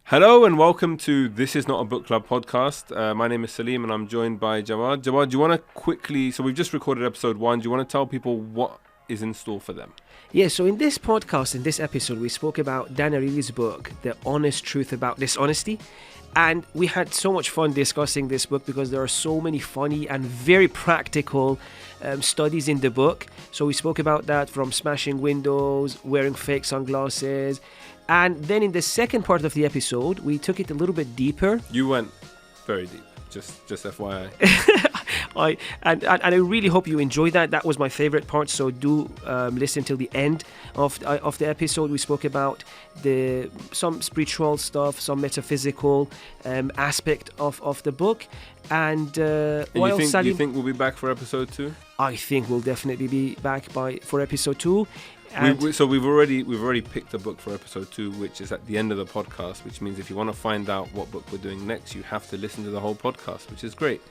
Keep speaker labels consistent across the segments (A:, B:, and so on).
A: Hello and welcome to This Is Not a Book Club podcast. My name is Salim and I'm joined by Jawad. Jawad, do you want to quickly, so we've just recorded episode 1, do you want to tell people what is in store for them?
B: Yeah, so in this podcast, in this episode, we spoke about Dan Ariely's book, The Honest Truth About Dishonesty. And we had so much fun discussing this book because there are so many funny and very practical studies in the book. So we spoke about that, from smashing windows, wearing fake sunglasses. And then in the second part of the episode, we took it a little bit deeper.
A: You went very deep, just FYI.
B: I really hope you enjoyed that. That was my favorite part. So do listen till the end of the episode. We spoke about some spiritual stuff, some metaphysical aspect of the book. And
A: you think we'll be back for episode 2?
B: I think we'll definitely be back for episode 2.
A: So we've already picked a book for episode 2, which is at the end of the podcast, which means if you want to find out what book we're doing next, you have to listen to the whole podcast, which is great.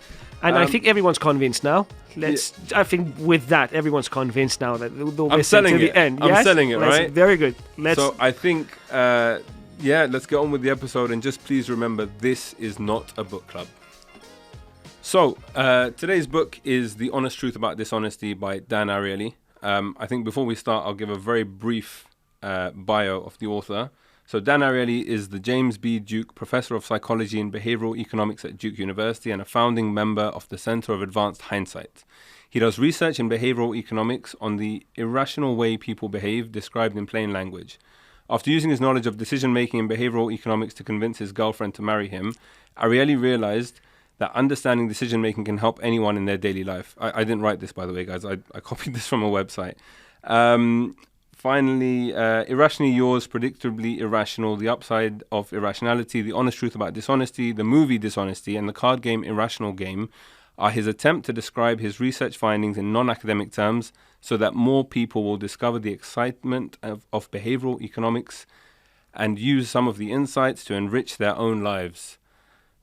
B: And I think everyone's convinced now. I think with that, everyone's convinced now that they'll listen to the end.
A: I'm selling it, right?
B: Very good.
A: So I think, let's get on with the episode, and just please remember, this is not a book club. So today's book is The Honest Truth About Dishonesty by Dan Ariely. I think before we start, I'll give a very brief bio of the author. So Dan Ariely is the James B. Duke Professor of Psychology and Behavioural Economics at Duke University and a founding member of the Centre of Advanced Hindsight. He does research in behavioural economics on the irrational way people behave, described in plain language. After using his knowledge of decision-making in behavioural economics to convince his girlfriend to marry him, Ariely realised that understanding decision-making can help anyone in their daily life. I didn't write this, by the way, guys. I copied this from a website. Finally, Irrationally Yours, Predictably Irrational, The Upside of Irrationality, The Honest Truth About Dishonesty, the movie Dishonesty, and the card game Irrational Game are his attempt to describe his research findings in non-academic terms so that more people will discover the excitement of behavioral economics and use some of the insights to enrich their own lives.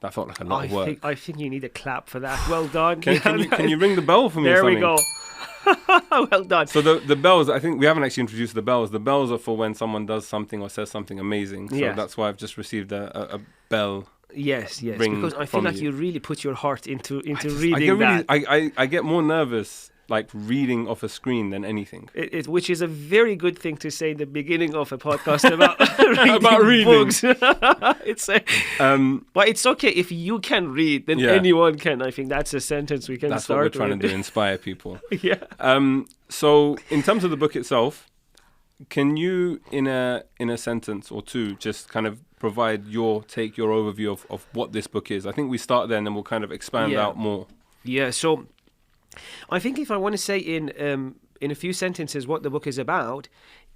A: That felt like a lot of work.
B: I think you need a clap for that. Well done.
A: Can you ring the bell for me?
B: There
A: or something?
B: we go. Well done.
A: So the bells, I think we haven't actually introduced the bells. The bells are for when someone does something or says something amazing. So that's why I've just received a bell.
B: Yes. Because I feel like you really put your heart into reading that.
A: I get more nervous like reading off a screen than anything.
B: Which is a very good thing to say in the beginning of a podcast about reading books. But it's okay if you can read, then anyone can. I think that's a sentence we can
A: that's
B: start with.
A: That's what we're trying to do, inspire people.
B: Yeah.
A: So in terms of the book itself, can you in a sentence or two just kind of provide your overview of what this book is? I think we start there and then we'll kind of expand out more.
B: Yeah, so I think if I want to say in a few sentences what the book is about,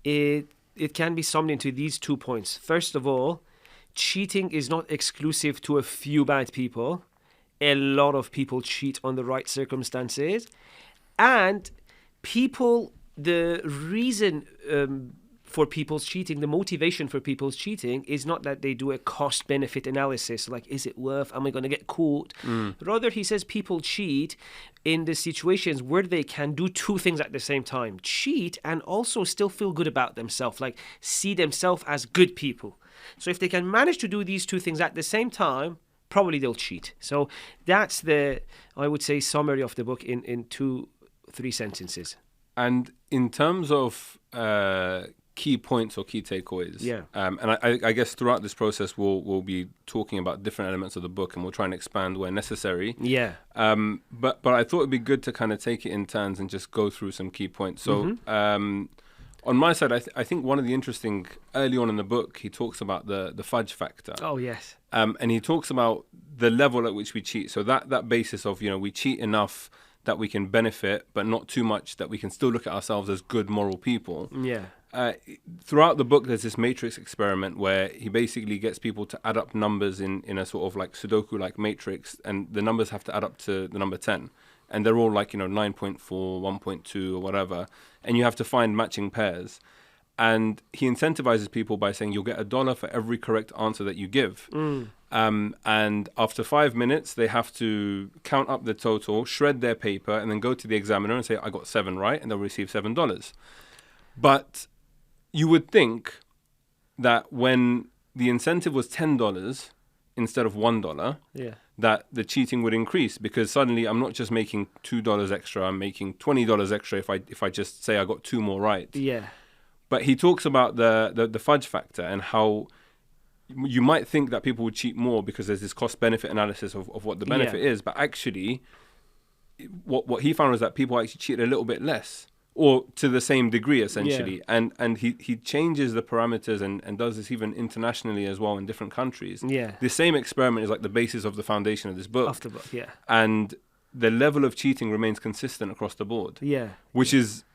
B: it can be summed into these 2 points. First of all, cheating is not exclusive to a few bad people. A lot of people cheat on the right circumstances. And the reason for people's cheating, the motivation for people's cheating is not that they do a cost-benefit analysis, like, is it worth, am I going to get caught? Rather, he says people cheat in the situations where they can do 2 things at the same time. Cheat and also still feel good about themselves, like see themselves as good people. So if they can manage to do these 2 things at the same time, probably they'll cheat. So that's I would say, summary of the book in 2-3 sentences.
A: And in terms of key points or key takeaways, and I guess throughout this process we'll be talking about different elements of the book and we'll try and expand where necessary. But I thought it'd be good to kind of take it in turns and just go through some key points. So on my side, I think one of the interesting, early on in the book, he talks about the fudge factor.
B: Oh, yes.
A: And he talks about the level at which we cheat. So that basis of, we cheat enough that we can benefit, but not too much that we can still look at ourselves as good moral people. Throughout the book, there's this matrix experiment where he basically gets people to add up numbers in a sort of like Sudoku-like matrix, and the numbers have to add up to the number 10. And they're all like, 9.4, 1.2 or whatever. And you have to find matching pairs. And he incentivizes people by saying you'll get $1 for every correct answer that you give. And after 5 minutes, they have to count up the total, shred their paper, and then go to the examiner and say, I got 7 right, and they'll receive $7. But you would think that when the incentive was $10 instead of $1,
B: Yeah.
A: that the cheating would increase, because suddenly I'm not just making $2 extra, I'm making $20 extra if I just say I got 2 more right.
B: Yeah.
A: But he talks about the fudge factor and how you might think that people would cheat more because there's this cost-benefit analysis of what the benefit is, but actually what he found was that people actually cheated a little bit less, or to the same degree, essentially. And he changes the parameters and does this even internationally as well in different countries.
B: Yeah.
A: The same experiment is like the basis of the foundation of this book.
B: Of the book, yeah.
A: And the level of cheating remains consistent across the board.
B: Yeah.
A: Which is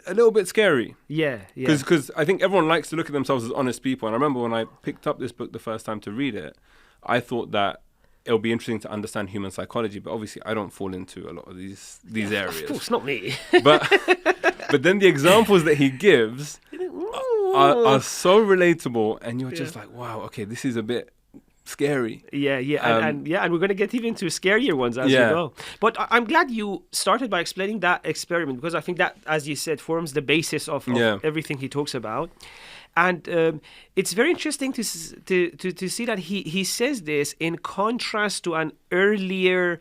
A: a little bit scary.
B: Yeah, yeah.
A: Because I think everyone likes to look at themselves as honest people. And I remember when I picked up this book the first time to read it, I thought that it'll be interesting to understand human psychology. But obviously, I don't fall into a lot of these areas.
B: Of course, not me.
A: But then the examples that he gives are so relatable. And you're just like, wow, okay, this is a bit scary.
B: Yeah, and we're going to get even to scarier ones as we go. But I'm glad you started by explaining that experiment, because I think that, as you said, forms the basis of everything he talks about. And it's very interesting to see that he says this in contrast to an earlier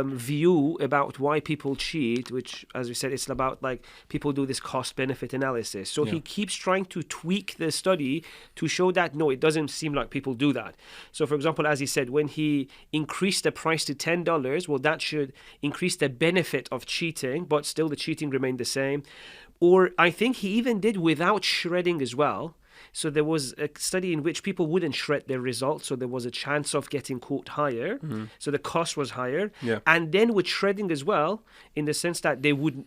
B: view about why people cheat, which, as we said, it's about like people do this cost-benefit analysis. So he keeps trying to tweak the study to show that, no, it doesn't seem like people do that. So, for example, as he said, when he increased the price to $10, well, that should increase the benefit of cheating, but still the cheating remained the same. Or I think he even did without shredding as well. So there was a study in which people wouldn't shred their results, so there was a chance of getting caught higher. Mm-hmm. So the cost was higher. Yeah. And then with shredding as well, in the sense that they would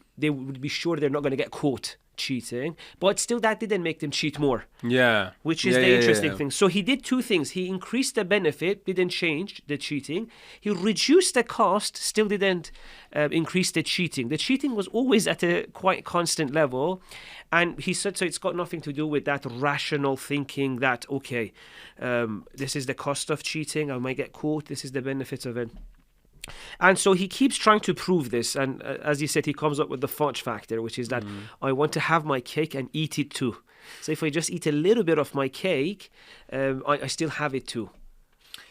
B: be sure they're not going to get caught cheating, but still that didn't make them cheat more. Yeah. Which is the interesting thing. So he did 2 things. He increased the benefit, didn't change the cheating. He reduced the cost, still didn't increase the cheating. The cheating was always at a quite constant level. And he said, so it's got nothing to do with that rational thinking that, okay, this is the cost of cheating, I might get caught, this is the benefit of it. And so he keeps trying to prove this. And as you said, he comes up with the fudge factor, which is that I want to have my cake and eat it too. So if I just eat a little bit of my cake, I still have it too.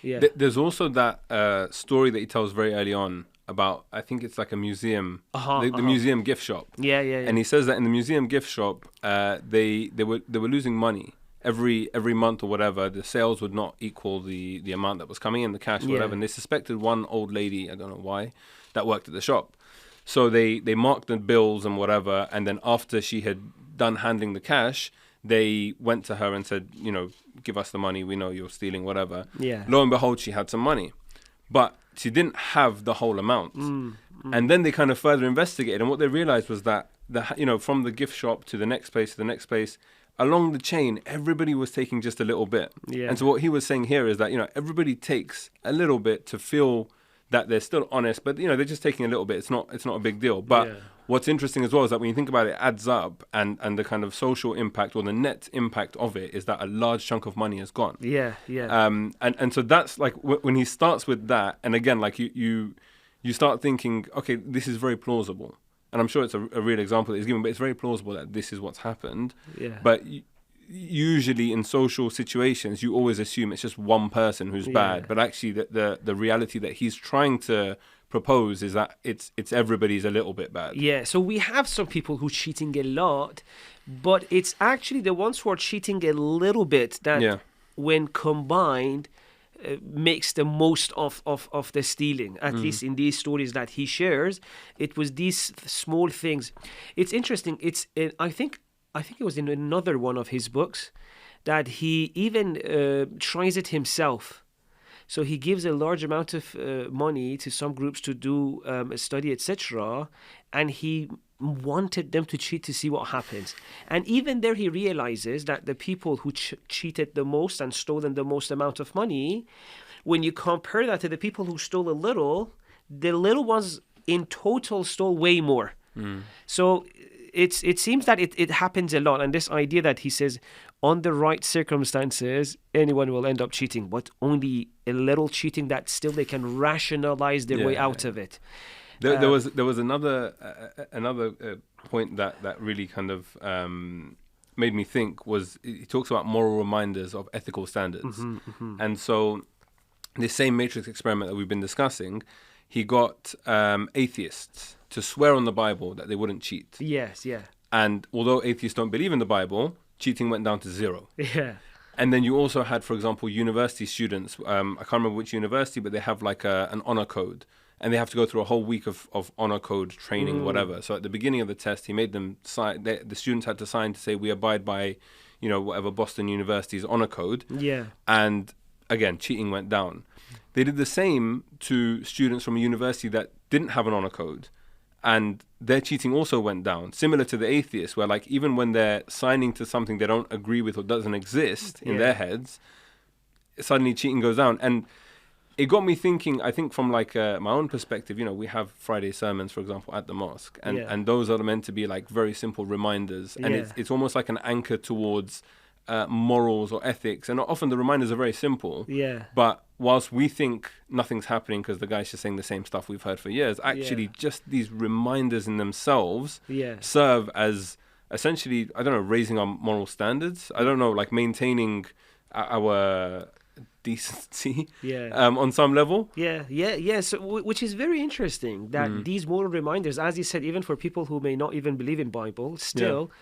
B: Yeah.
A: There's also that story that he tells very early on about, I think it's like a museum, the museum gift shop.
B: Yeah.
A: And he says that in the museum gift shop, they were losing money. Every month or whatever, the sales would not equal the amount that was coming in, the cash or whatever. And they suspected one old lady, I don't know why, that worked at the shop. So they marked the bills and whatever. And then after she had done handling the cash, they went to her and said, give us the money. We know you're stealing, whatever.
B: Yeah.
A: Lo and behold, she had some money. But she didn't have the whole amount. And then they kind of further investigated. And what they realized was that, from the gift shop to the next place, along the chain, everybody was taking just a little bit. Yeah. And so what he was saying here is that, everybody takes a little bit to feel that they're still honest, but, they're just taking a little bit. It's not a big deal. But what's interesting as well is that when you think about it, it adds up, and the kind of social impact or the net impact of it is that a large chunk of money is gone.
B: Yeah.
A: And so that's like when he starts with that, and again, like you start thinking, okay, this is very plausible. And I'm sure it's a real example that he's given, but it's very plausible that this is what's happened. Yeah. But usually in social situations, you always assume it's just one person who's bad. But actually, the reality that he's trying to propose is that it's everybody's a little bit bad.
B: Yeah. So we have some people who are cheating a lot, but it's actually the ones who are cheating a little bit that, when combined, makes the most of the stealing. At least in these stories that he shares, it was these small things. It's interesting. I think it was in another one of his books that he even tries it himself. So he gives a large amount of money to some groups to do a study, etc., and he wanted them to cheat to see what happens. And even there he realizes that the people who cheated the most and stolen the most amount of money, when you compare that to the people who stole a little, the little ones in total stole way more. So it seems that it happens a lot. And this idea that he says, on the right circumstances, anyone will end up cheating, but only a little cheating that still they can rationalize their way out of it.
A: There was another point that really kind of made me think was he talks about moral reminders of ethical standards. And so this same matrix experiment that we've been discussing, he got atheists to swear on the Bible that they wouldn't cheat.
B: Yes, yeah.
A: And although atheists don't believe in the Bible, cheating went down to 0.
B: Yeah.
A: And then you also had, for example, university students. I can't remember which university, but they have like an honor code. And they have to go through a whole week of honor code training, whatever. So at the beginning of the test, he made them sign. The students had to sign to say, we abide by, whatever Boston University's honor code.
B: Yeah.
A: And again, cheating went down. They did the same to students from a university that didn't have an honor code. And their cheating also went down, similar to the atheists, where like even when they're signing to something they don't agree with or doesn't exist in their heads, suddenly cheating goes down. And it got me thinking, I think from like my own perspective, we have Friday sermons, for example, at the mosque. And those are meant to be like very simple reminders. And it's almost like an anchor towards morals or ethics. And often the reminders are very simple.
B: Yeah.
A: But whilst we think nothing's happening because the guy's just saying the same stuff we've heard for years, actually just these reminders in themselves serve as essentially, I don't know, raising our moral standards. I don't know, like maintaining our decency on some level.
B: So which is very interesting that these moral reminders, as you said, even for people who may not even believe in Bible, still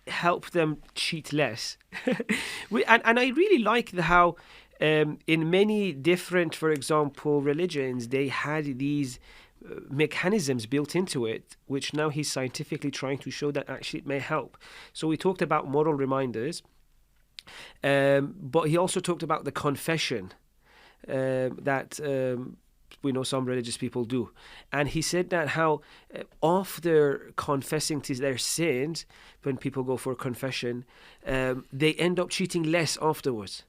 B: help them cheat less. and I really like how in many different, for example, religions, they had these mechanisms built into it, which now he's scientifically trying to show that actually it may help. So we talked about moral reminders, but he also talked about the confession that we know some religious people do. And he said that how after confessing to their sins, when people go for confession, they end up cheating less afterwards,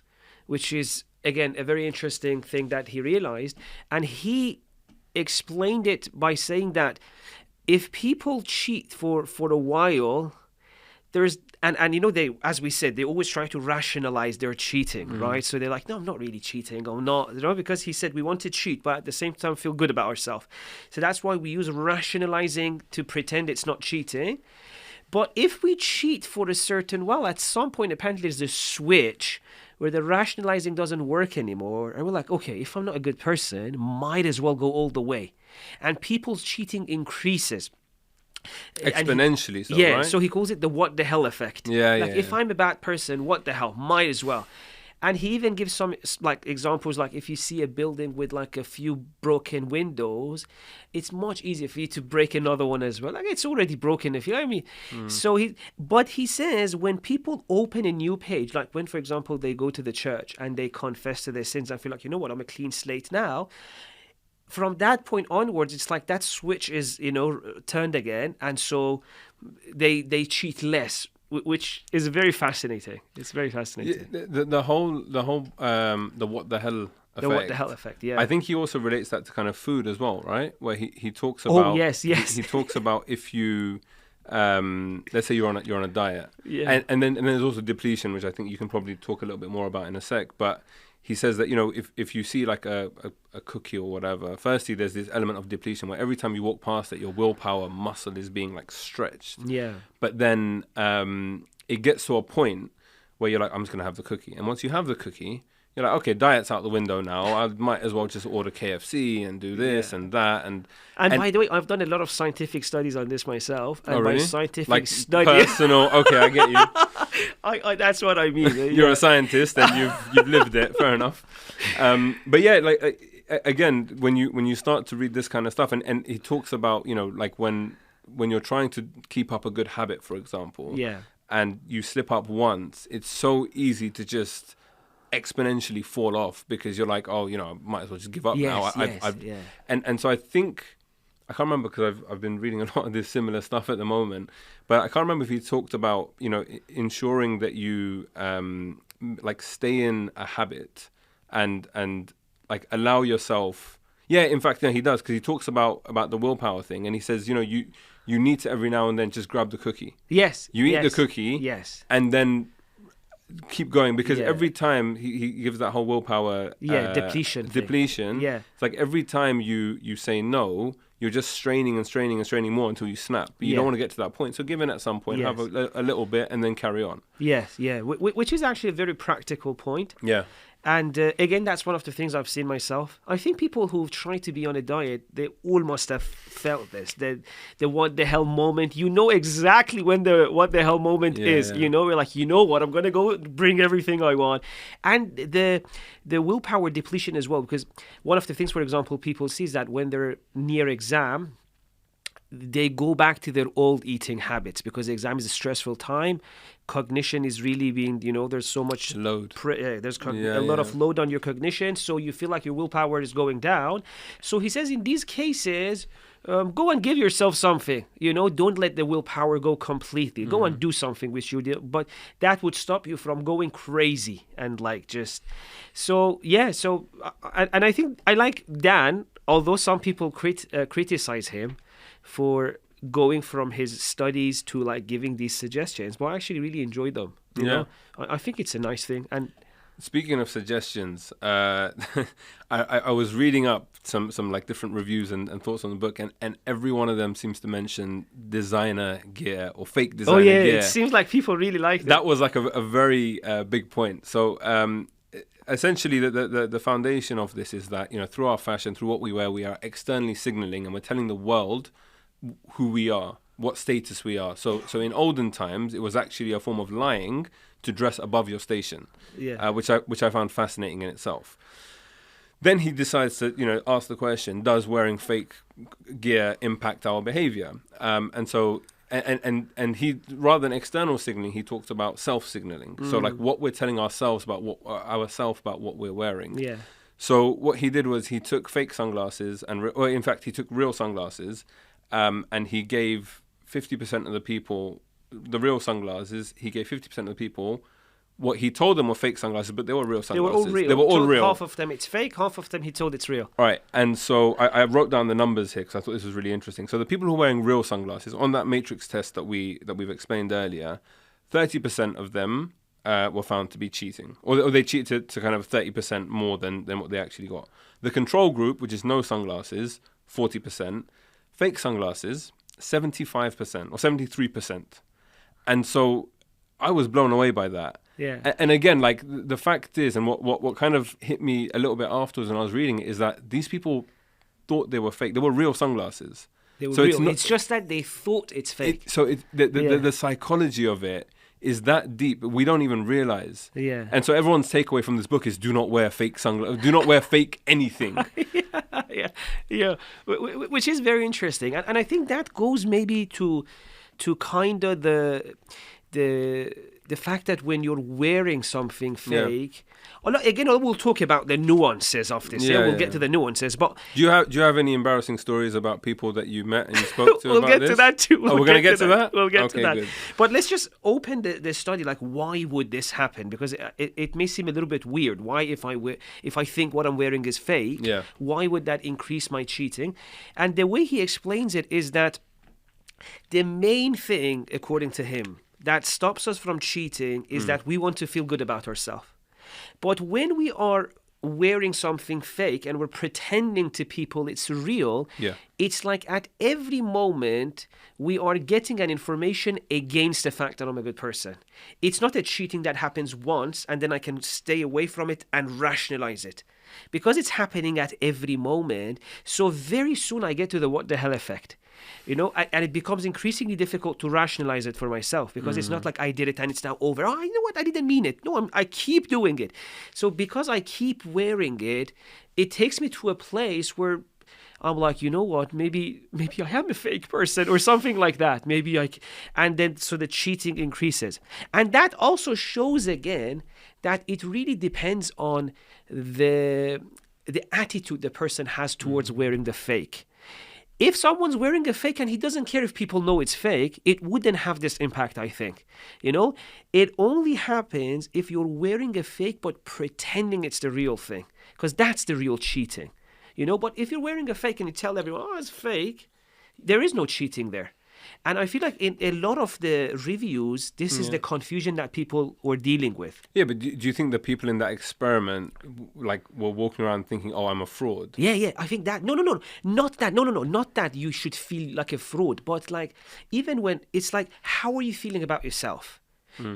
B: which is, again, a very interesting thing that he realized. And he explained it by saying that if people cheat for a while, there's and they, as we said, they always try to rationalize their cheating, right? So they're like, no, I'm not really cheating, I'm not, because he said we want to cheat, but at the same time feel good about ourselves. So that's why we use rationalizing to pretend it's not cheating. But if we cheat for a certain while, at some point apparently there's a switch where the rationalizing doesn't work anymore, and we're like, okay, if I'm not a good person, might as well go all the way, and people's cheating increases.
A: Exponentially, right?
B: So he calls it the what the hell effect. If I'm a bad person, what the hell, might as well. And he even gives some like examples, like if you see a building with like a few broken windows, it's much easier for you to break another one as well. Like it's already broken, if you know what I mean. So he says when people open a new page, like when, for example, they go to the church and they confess to their sins and feel like, you know what, I'm a clean slate now. From that point onwards, it's like that switch is, turned again. And so they cheat less, which is very fascinating. It's very fascinating.
A: The whole the what the hell effect.
B: The what the hell effect, yeah.
A: I think he also relates that to kind of food as well, right? Where he talks about...
B: Oh, yes.
A: He talks about if you... let's say you're on a diet.
B: Yeah.
A: And then there's also depletion, which I think you can probably talk a little bit more about in a sec. But he says that, if you see like a cookie or whatever, firstly, there's this element of depletion where every time you walk past it, your willpower muscle is being like stretched.
B: Yeah.
A: But then it gets to a point where you're like, I'm just going to have the cookie. And once you have the cookie, you're like, okay, diet's out the window now. I might as well just order KFC and do this and that. And
B: by the way, I've done a lot of scientific studies on this myself. And
A: really?
B: by scientific
A: like
B: study,
A: personal. Okay, I get you.
B: I that's what I mean.
A: You're a scientist and you've lived it. Fair enough. But yeah, like again, when you start to read this kind of stuff, and he talks about, like when you're trying to keep up a good habit, for example, and you slip up once, it's so easy to just exponentially fall off because you're like, oh, I might as well just give up now. And so I think, I can't remember because I've been reading a lot of this similar stuff at the moment, but I can't remember if he talked about, ensuring that you like stay in a habit and like allow yourself. Yeah, in fact, he does, because he talks about the willpower thing, and he says, you need to every now and then just grab the cookie.
B: Yes.
A: You eat the cookie.
B: Yes.
A: And then keep going, because every time he gives that whole willpower depletion.
B: Yeah,
A: It's like every time you say no, you're just straining and straining and straining more until you snap. But you don't want to get to that point. So give in at some point,
B: Yes.
A: have a little bit, and then carry on.
B: Yes, yeah, which is actually a very practical point.
A: Yeah.
B: And again, that's one of the things I've seen myself. I think people who've tried to be on a diet, they all must have felt this. The what the hell moment. You know exactly when the what the hell moment is.
A: Yeah.
B: You know, we're like, you know what, I'm going to go bring everything I want. And the willpower depletion as well, because one of the things, for example, people see is that when they're near exam, they go back to their old eating habits because the exam is a stressful time. Cognition is really being, there's so much
A: Load.
B: There's a lot of load on your cognition, so you feel like your willpower is going down. So he says in these cases, go and give yourself something. Don't let the willpower go completely. Go and do something which you did, but that would stop you from going crazy and and I think I like Dan, although some people criticize him for going from his studies to giving these suggestions, but I actually really enjoy them. You know? I think it's a nice thing. And
A: speaking of suggestions, I was reading up some different reviews and thoughts on the book, and every one of them seems to mention designer gear or fake designer gear.
B: It seems like people really like that.
A: That was a very big point. So essentially, the foundation of this is that through our fashion, through what we wear, we are externally signaling, and we're telling the world who we are, what status we are. So in olden times, it was actually a form of lying to dress above your station, which I found fascinating in itself. Then he decides to ask the question: does wearing fake gear impact our behavior? And he, rather than external signaling, he talked about self-signaling. So what we're telling ourselves about what we're wearing.
B: Yeah.
A: So what he did was he took fake sunglasses in fact he took real sunglasses, and he gave 50% of the people the real sunglasses. He gave 50% of the people what he told them were fake sunglasses, but they were real sunglasses.
B: They were all real.
A: real.
B: Half of them it's fake, half of them he told it's real.
A: All right, and so I wrote down the numbers here because I thought this was really interesting. So the people who are wearing real sunglasses, on that matrix test that we've explained earlier, 30% of them were found to be cheating, or they cheated to kind of 30% more than what they actually got. The control group, which is no sunglasses, 40%. Fake sunglasses, 75% or 73%. And so I was blown away by that.
B: Yeah.
A: And again, the fact is, and what kind of hit me a little bit afterwards when I was reading it, is that these people thought they were fake. They were real sunglasses.
B: They were real. It's just that they thought it's fake.
A: The psychology of it is that deep, we don't even realize.
B: Yeah.
A: And so everyone's takeaway from this book is: do not wear fake sunglasses. Do not wear fake anything.
B: Yeah. Which is very interesting, and I think that goes maybe to kind of the fact that when you're wearing something fake, again, we'll talk about the nuances of this. We'll get to the nuances. But
A: do you have any embarrassing stories about people that you met and you spoke to?
B: We'll
A: about
B: get
A: this?
B: to that too.
A: We're going to get to that.
B: We'll get to that.
A: Good.
B: But let's just open the study. Why would this happen? Because it may seem a little bit weird. Why, if I think what I'm wearing is fake, why would that increase my cheating? And the way he explains it is that the main thing, according to him, that stops us from cheating is that we want to feel good about ourselves. But when we are wearing something fake and we're pretending to people it's real, it's like at every moment we are getting an information against the fact that I'm a good person. It's not a cheating that happens once and then I can stay away from it and rationalize it. Because it's happening at every moment, so very soon I get to the what the hell effect. And it becomes increasingly difficult to rationalize it for myself because it's not like I did it and it's now over. Oh, you know what? I didn't mean it. No, I keep doing it. So because I keep wearing it, it takes me to a place where I'm like, you know what? Maybe I am a fake person or something like that. And then so the cheating increases. And that also shows again that it really depends on the attitude the person has towards wearing the fake. If someone's wearing a fake and he doesn't care if people know it's fake, it wouldn't have this impact, I think. It only happens if you're wearing a fake but pretending it's the real thing, because that's the real cheating. But if you're wearing a fake and you tell everyone, oh, it's fake, there is no cheating there. And I feel like in a lot of the reviews, this is the confusion that people were dealing with.
A: Yeah, but do you think the people in that experiment, like, were walking around thinking, "Oh, I'm a fraud"?
B: Yeah. I think that not that. Not that you should feel like a fraud, but like even when it's like, how are you feeling about yourself?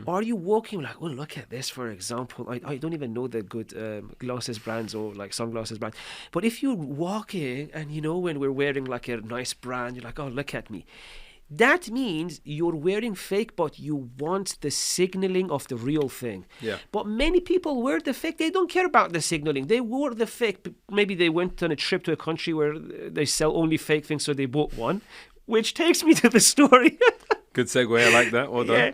B: Are you walking like, oh, look at this, for example. I don't even know the good glasses brands or like sunglasses brands. But if you're walking and, when we're wearing like a nice brand, you're like, oh, look at me. That means you're wearing fake, but you want the signaling of the real thing.
A: Yeah.
B: But many people wear the fake. They don't care about the signaling. They wore the fake. Maybe they went on a trip to a country where they sell only fake things, so they bought one. Which takes me to the story.
A: Good segue. I like that. Well done.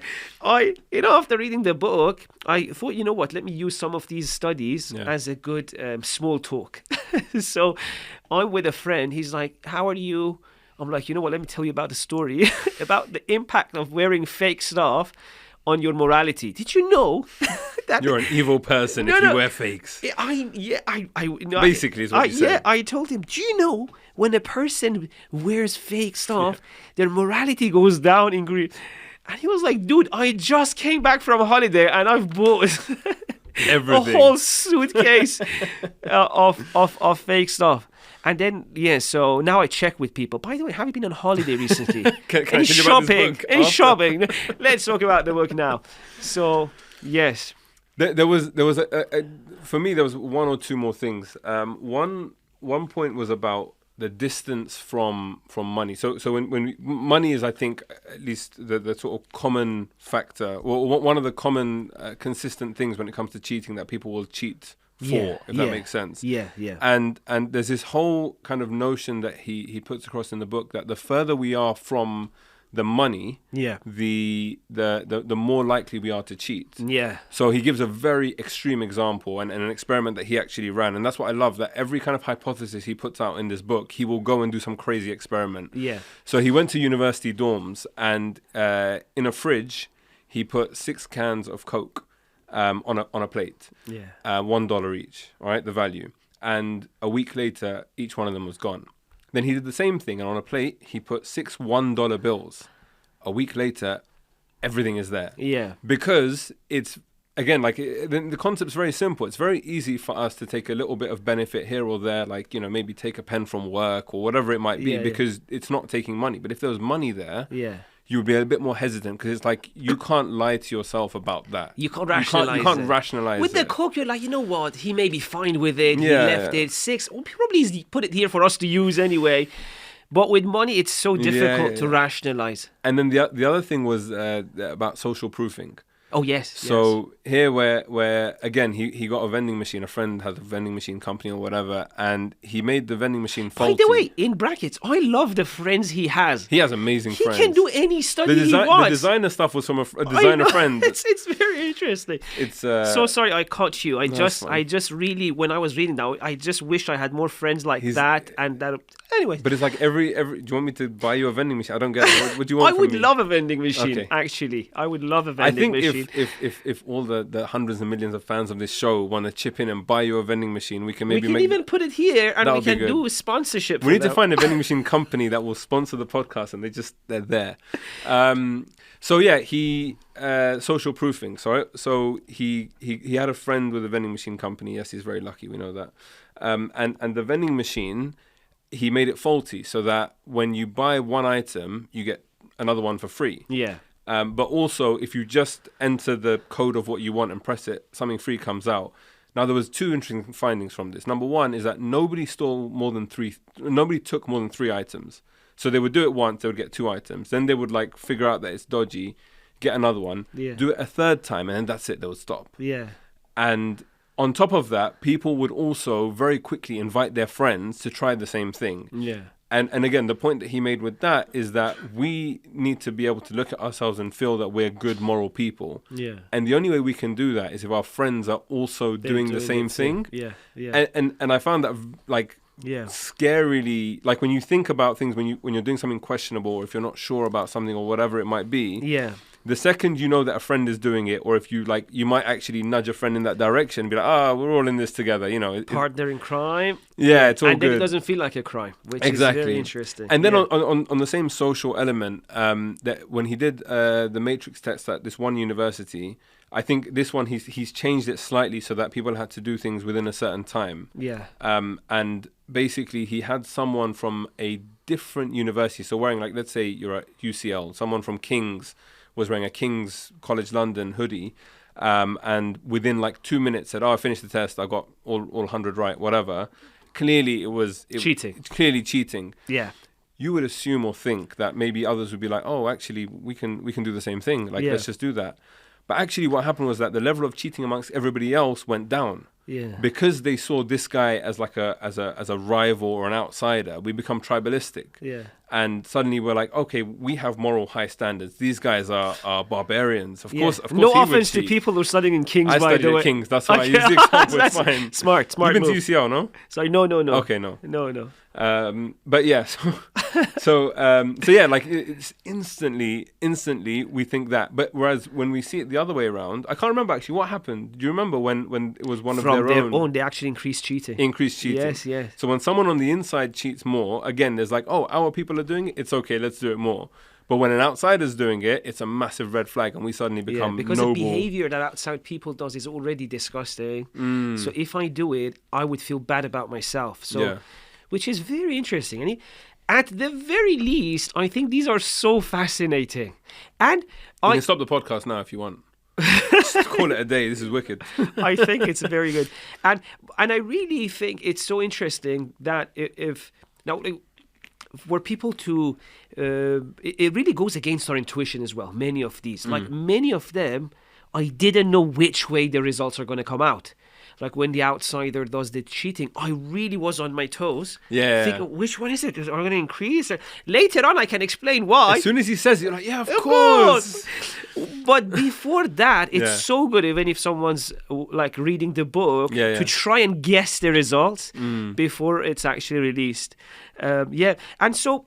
B: Yeah, after reading the book, I thought, what? Let me use some of these studies as a good small talk. So I'm with a friend. He's like, "How are you?" I'm like, "You know what? Let me tell you about the story about the impact of wearing fake stuff on your morality. Did you know that
A: You're an evil person if you wear fakes?" Basically, is what you said.
B: Yeah, I told him, "Do you know when a person wears fake stuff, their morality goes down in Greece?" And he was like, "Dude, I just came back from a holiday and I've bought
A: Everything.
B: a whole suitcase of fake stuff." And then, so now I check with people. By the way, have you been on holiday recently?
A: Can I tell you about this book
B: Any
A: after?
B: shopping? Let's talk about the book now. So, yes.
A: There was for me, there was one or two more things. One point was about the distance from money. So when money is, I think, at least the sort of common factor, or one of the common consistent things when it comes to cheating that people will cheat for, if that makes sense.
B: Yeah.
A: And there's this whole kind of notion that he puts across in the book that the further we are from the money, the more likely we are to cheat.
B: Yeah.
A: So he gives a very extreme example and an experiment that he actually ran. And that's what I love, that every kind of hypothesis he puts out in this book, he will go and do some crazy experiment.
B: Yeah.
A: So he went to university dorms and in a fridge, he put 6 cans of Coke on a plate.
B: Yeah.
A: $1 each, all right, the value. And a week later, each one of them was gone. Then he did the same thing, and on a plate, he put 6 $1 bills. A week later, everything is there.
B: Yeah.
A: Because it's, again, like, the concept's very simple. It's very easy for us to take a little bit of benefit here or there, like, maybe take a pen from work or whatever it might be, because it's not taking money. But if there was money there, you would be a bit more hesitant, because it's like, you can't lie to yourself about that.
B: You can't rationalize
A: You can't rationalize
B: with
A: it.
B: the Coke, you're like, you know what? He may be fine with it.
A: Yeah.
B: He left it 6. Well, probably he's put it here for us to use anyway. But with money, it's so difficult to rationalize.
A: And then the other thing was about social proofing.
B: Oh, yes.
A: So here where again, he got a vending machine. A friend had a vending machine company or whatever, and he made the vending machine faulty.
B: By the way, in brackets, I love the friends he has.
A: He has amazing friends.
B: He can do any study he wants.
A: The designer stuff was from a designer friend.
B: It's very interesting.
A: It's
B: so sorry I caught you. I just really, when I was reading that, I just wish I had more friends like that and that. Anyway.
A: But it's like every. Do you want me to buy you a vending machine? I don't get it. What do you want?
B: I would love a vending machine.
A: Okay.
B: Actually, I would love a vending machine.
A: If all the hundreds and millions of fans of this show want to chip in and buy you a vending machine, we can
B: even put it here and we can do sponsorship.
A: We need to find a vending machine company that will sponsor the podcast, and they're there. So yeah, he social proofing. So he had a friend with a vending machine company. Yes, he's very lucky. We know that. And the vending machine, he made it faulty so that when you buy one item, you get another one for free.
B: Yeah.
A: But also, if you just enter the code of what you want and press it, something free comes out. Now, there was 2 interesting findings from this. Number one is that nobody took more than 3 items. So they would do it once, they would get 2 items. Then they would like figure out that it's dodgy, get another one, do it a third time, and then that's it, they would stop.
B: Yeah.
A: And on top of that, people would also very quickly invite their friends to try the same thing.
B: Yeah.
A: And again, the point that he made with that is that we need to be able to look at ourselves and feel that we're good, moral people.
B: Yeah.
A: And the only way we can do that is if our friends are also doing the same thing.
B: Yeah.
A: And I found that like scarily, like when you think about things, when you're doing something questionable, or if you're not sure about something or whatever it might be.
B: Yeah.
A: The second you know that a friend is doing it, or if you like, you might actually nudge a friend in that direction and be like, we're all in this together, you know.
B: Partner in crime.
A: Yeah, it's all
B: and
A: good.
B: And then it doesn't feel like a crime, which
A: exactly.
B: is very interesting.
A: And then on the same social element, that when he did the matrix test at this one university, I think this one he's changed it slightly so that people had to do things within a certain time.
B: Yeah.
A: And basically he had someone from a different university, so wearing, like, let's say you're at UCL, someone from King's was wearing a King's College London hoodie, and within like 2 minutes said, I finished the test, I got all 100 right, whatever. Clearly it was
B: cheating.
A: Clearly cheating.
B: Yeah.
A: You would assume or think that maybe others would be like, actually we can do the same thing, like, let's just do that. But actually what happened was that the level of cheating amongst everybody else went down.
B: Yeah.
A: Because they saw this guy as like as a rival or an outsider, we become tribalistic.
B: Yeah.
A: And suddenly we're like, okay, we have moral high standards. These guys are barbarians. Of course,
B: no
A: he
B: offense
A: would
B: to people who are studying in King's,
A: I
B: by the way.
A: studied at King's, that's why I use the example, it's fine.
B: Smart
A: You've been
B: move.
A: to UCL, no?
B: Sorry, no.
A: Okay, no.
B: No.
A: But yeah, so yeah, like it's instantly we think that. But whereas when we see it the other way around, I can't remember actually what happened. Do you remember when it was one
B: From
A: of their own?
B: They actually increased cheating. Yes.
A: So when someone on the inside cheats more, again, there's like, our people are doing it, it's okay, let's do it more. But when an outsider's doing it, it's a massive red flag, and we suddenly become
B: because
A: noble.
B: the behavior that outside people does is already disgusting. So if I do it, I would feel bad about myself. So, which is very interesting. And at the very least, I think these are so fascinating. And
A: you can stop the podcast now if you want. Just call it a day. This is wicked.
B: I think it's very good, and I really think it's so interesting that if for people to, it really goes against our intuition as well. Many of these, like many of them, I didn't know which way the results are going to come out. Like when the outsider does the cheating, I really was on my toes.
A: Yeah.
B: Thinking, which one is it? Are going to increase? Later on, I can explain why.
A: As soon as he says it, you're like, of course.
B: But before that, it's so good, even if someone's like reading the book, to try and guess the results before it's actually released. And so,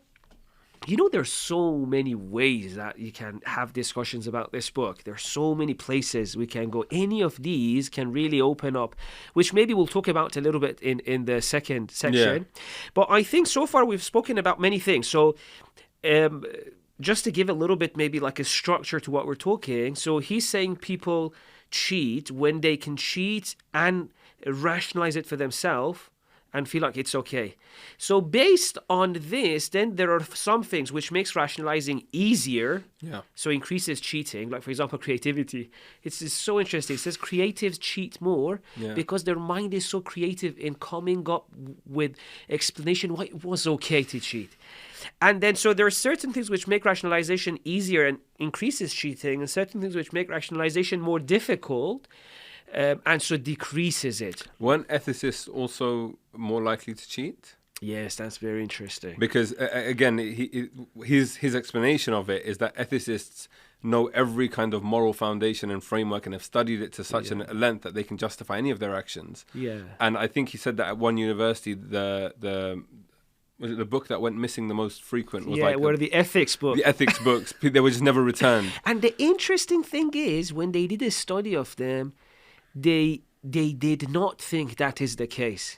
B: there's so many ways that you can have discussions about this book. There's so many places we can go. Any of these can really open up, which maybe we'll talk about a little bit in the second section. But I think so far we've spoken about many things. So just to give a little bit maybe like a structure to what we're talking. So he's saying people cheat when they can cheat and rationalize it for themselves and feel like it's okay. So based on this, then there are some things which makes rationalizing easier. So increases cheating, like for example, creativity. It's so interesting. It says creatives cheat more because their mind is so creative in coming up with explanation why it was okay to cheat. And then so there are certain things which make rationalization easier and increases cheating, and certain things which make rationalization more difficult. And so decreases it.
A: Weren't ethicists also more likely to cheat?
B: Yes, that's very interesting.
A: Because again, his explanation of it is that ethicists know every kind of moral foundation and framework and have studied it to such a length that they can justify any of their actions. And I think he said that at one university, the book that went missing the most frequent was
B: the ethics book.
A: The ethics books, they were just never returned.
B: And the interesting thing is, when they did a study of them, they did not think that is the case.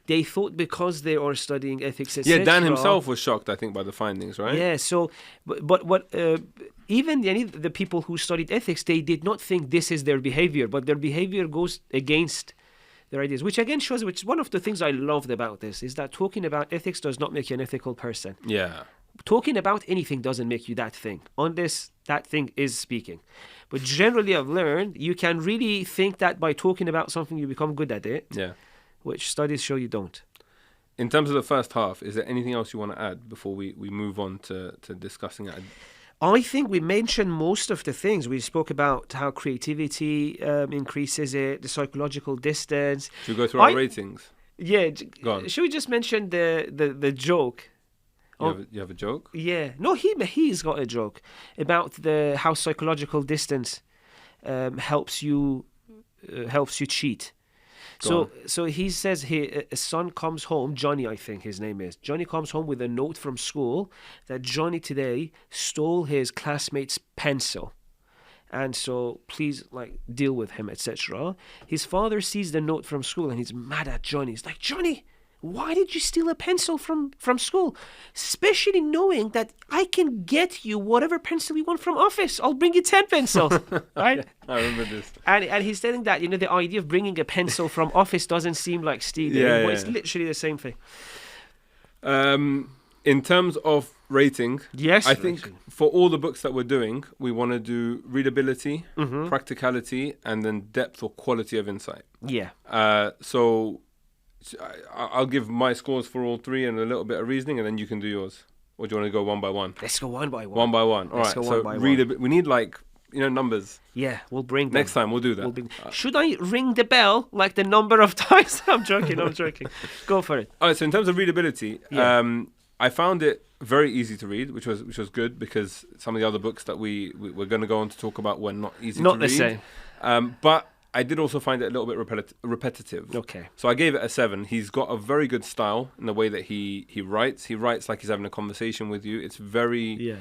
B: They thought because they are studying ethics, etc.
A: Dan himself was shocked, I think, by the findings, right?
B: Yeah, so, but what even the people who studied ethics, they did not think this is their behavior, but their behavior goes against their ideas, which again shows, which is one of the things I loved about this, is that talking about ethics does not make you an ethical person. Talking about anything doesn't make you that thing. On this, that thing is speaking. But generally, I've learned you can really think that by talking about something, you become good at it. Which studies show you don't.
A: In terms of the first half, is there anything else you want to add before we move on to discussing it?
B: I think we mentioned most of the things. We spoke about how creativity increases it, the psychological distance.
A: Should we go through our ratings?
B: Yeah.
A: Go on.
B: Should we just mention the joke?
A: You have a joke?
B: Yeah. No, he's got a joke about how psychological distance helps you cheat. So he says here, a son comes home, Johnny I think his name is. Johnny comes home with a note from school that Johnny today stole his classmate's pencil. and so please deal with him, etc. His father sees the note from school and he's mad at Johnny. He's like, Johnny, why did you steal a pencil from school? Especially knowing that I can get you whatever pencil you want from office. I'll bring you 10 pencils. Right?
A: Yeah, I remember this.
B: And he's telling that, the idea of bringing a pencil from office doesn't seem like stealing, but it's literally the same thing.
A: In terms of rating,
B: yes,
A: I think for all the books that we're doing, we want to do readability, practicality, and then depth or quality of insight.
B: Yeah.
A: So I'll give my scores for all three and a little bit of reasoning, and then you can do yours. Or do you want to go one by one?
B: Let's go one by one.
A: One by one. All right. So we need numbers.
B: Yeah, we'll bring them.
A: Next time we'll do that.
B: Should I ring the bell like the number of times? I'm joking. Go for it.
A: All right. So in terms of readability, I found it very easy to read, which was good, because some of the other books that we're going to go on to talk about were not easy to read.
B: Not the same.
A: But I did also find it a little bit repetitive.
B: Okay.
A: So I gave it a 7. He's got a very good style in the way that he writes. He writes like he's having a conversation with you. It's very... Yeah.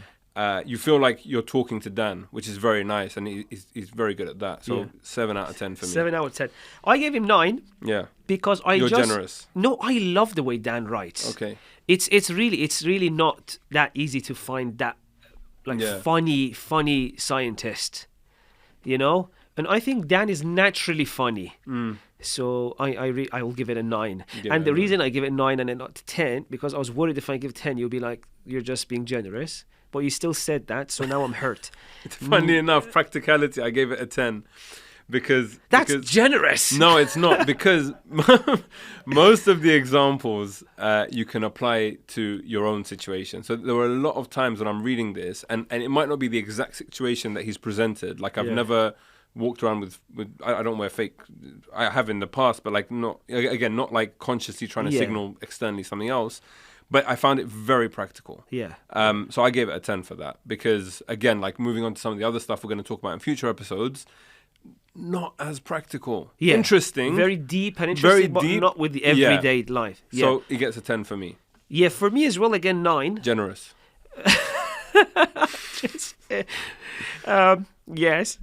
A: You feel like you're talking to Dan, which is very nice, and he's very good at that. So 7 out of 10 for me.
B: 7 out of 10. I gave him 9.
A: Yeah.
B: Because
A: you're generous.
B: No, I love the way Dan writes.
A: Okay.
B: It's really not that easy to find that funny scientist, And I think Dan is naturally funny. So I will give it a 9. And the reason I give it 9 and not 10, because I was worried if I give 10, you'll be like, you're just being generous. But you still said that, so now I'm hurt.
A: Funny enough, practicality, I gave it a 10. Because
B: generous.
A: No, it's not, because most of the examples you can apply to your own situation. So there were a lot of times when I'm reading this, and it might not be the exact situation that he's presented. Like I've never walked around with I don't wear fake. I have in the past, but not like consciously trying to signal externally something else. But I found it very practical.
B: Yeah.
A: So I gave it a 10 for that, because again, like moving on to some of the other stuff we're going to talk about in future episodes, not as practical. Yeah. Interesting.
B: Very deep and interesting, but not with the everyday life. Yeah.
A: So it gets a 10 for me.
B: Yeah, for me as well, again, 9.
A: Generous.
B: Yes.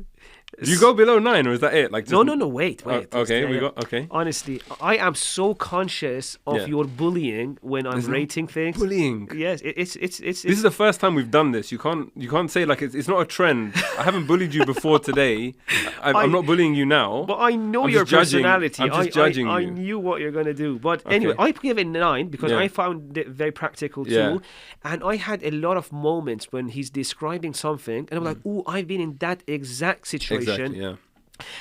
A: Do you go below 9, or is that it?
B: No, wait.
A: Okay.
B: Honestly, I am so conscious of your bullying when I'm rating things.
A: Bullying.
B: Yes, it's.
A: This is the first time we've done this. You can't say it's not a trend. I haven't bullied you before today. I'm not bullying you now.
B: But I know your personality.
A: I'm just judging you.
B: I knew what you're going to do. But anyway, I give it 9 because I found it very practical too. And I had a lot of moments when he's describing something, and I'm like, "Oh, I've been in that exact situation."
A: Exactly, yeah.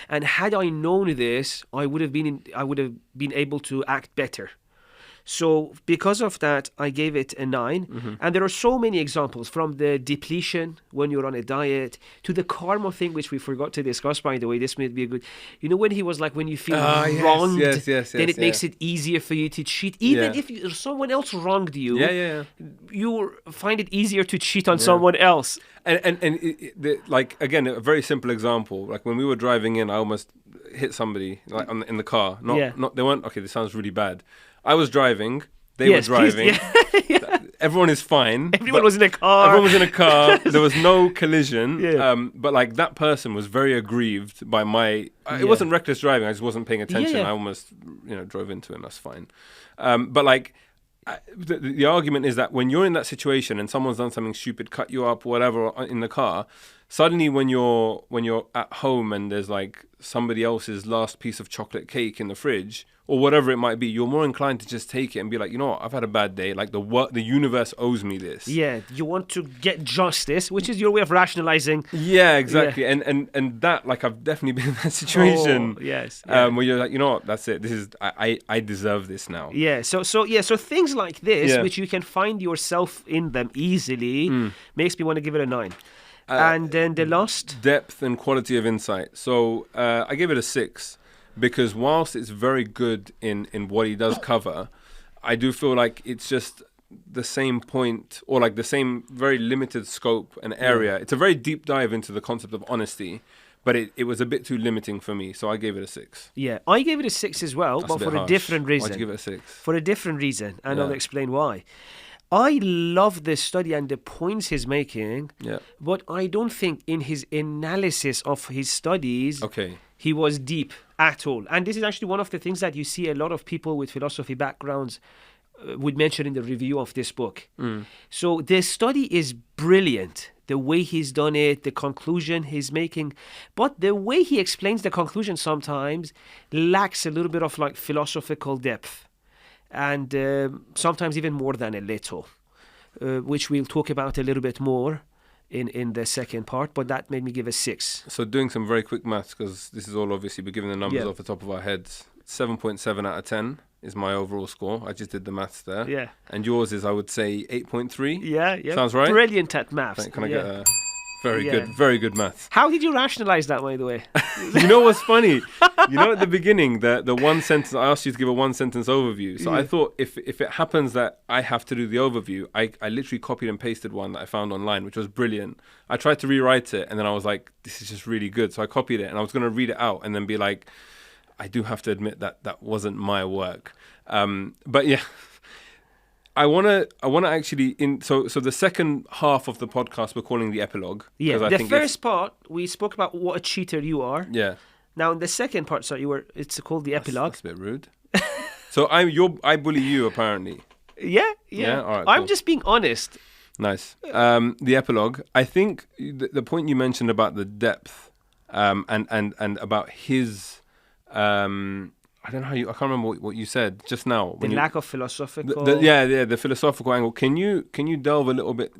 B: And had I known this, I would have been able to act better. So because of that, I gave it a 9. And there are so many examples, from the depletion when you're on a diet to the karma thing, which we forgot to discuss, by the way. This may be a good... when he was like, when you feel wronged, then it makes it easier for you to cheat. Even if someone else wronged you, you find it easier to cheat on someone else.
A: And again, a very simple example. Like when we were driving in, I almost hit somebody in the car. They weren't... Okay, this sounds really bad. I was driving, they were driving. Everyone is fine.
B: Everyone was in a car.
A: There was no collision. But that person was very aggrieved by my... It wasn't reckless driving. I just wasn't paying attention. I almost, drove into him. That's fine. But the argument is that when you're in that situation and someone's done something stupid, cut you up, whatever, in the car, suddenly when you're at home and there's somebody else's last piece of chocolate cake in the fridge or whatever it might be, you're more inclined to just take it and be like, you know what, I've had a bad day. The universe owes me this. Yeah,
B: you want to get justice, which is your way of rationalizing.
A: Yeah, exactly. Yeah. And that, I've definitely been in that situation.
B: Oh, yes.
A: Where you're like, you know what, that's it. This is I deserve this now.
B: Yeah. So things like this, which you can find yourself in them easily, makes me want to give it a 9. And then the last...
A: Depth and quality of insight. So I give it a 6 because whilst it's very good in what he does cover, I do feel like it's just the same point or the same very limited scope and area. It's a very deep dive into the concept of honesty, but it was a bit too limiting for me. So I gave it a 6.
B: Yeah, I gave it a 6 as well, but for a different reason.
A: Why'd you give it a 6?
B: For a different reason, and I'll explain why. I love this study and the points he's making,
A: Yeah.
B: but I don't think in his analysis of his studies,
A: Okay.
B: he was deep at all. And this is actually one of the things that you see a lot of people with philosophy backgrounds would mention in the review of this book. So the study is brilliant, the way he's done it, the conclusion he's making, but the way he explains the conclusion sometimes lacks a little bit of like philosophical depth, and sometimes even more than a little, which we'll talk about a little bit more in the second part, but that made me give a 6.
A: So doing some very quick maths, because this is all obviously we're giving the numbers off the top of our heads. 7.7 out of 10 is my overall score. I just did the maths there.
B: Yeah.
A: And yours is, I would say, 8.3.
B: Yeah.
A: Sounds right?
B: Brilliant at maths.
A: Can I get a very good maths?
B: How did you rationalize that, by the way?
A: You know what's funny? You know, at the beginning, the one sentence, I asked you to give a one sentence overview. So I thought if it happens that I have to do the overview, I literally copied and pasted one that I found online, which was brilliant. I tried to rewrite it, and then I was like, this is just really good. So I copied it, and I was going to read it out and then be like, I do have to admit that wasn't my work. But yeah, I wanna actually so the second half of the podcast we're calling the epilogue.
B: Yeah, the first part we spoke about what a cheater you are.
A: Yeah.
B: Now in the second part, it's called the epilogue.
A: That's a bit rude. So I bully you apparently.
B: Yeah.
A: All right,
B: I'm
A: cool.
B: just being honest.
A: Nice. The epilogue. I think the point you mentioned about the depth, and about his. I don't know how I can't remember what you said just now.
B: The lack of philosophical.
A: The philosophical angle. Can you delve a little bit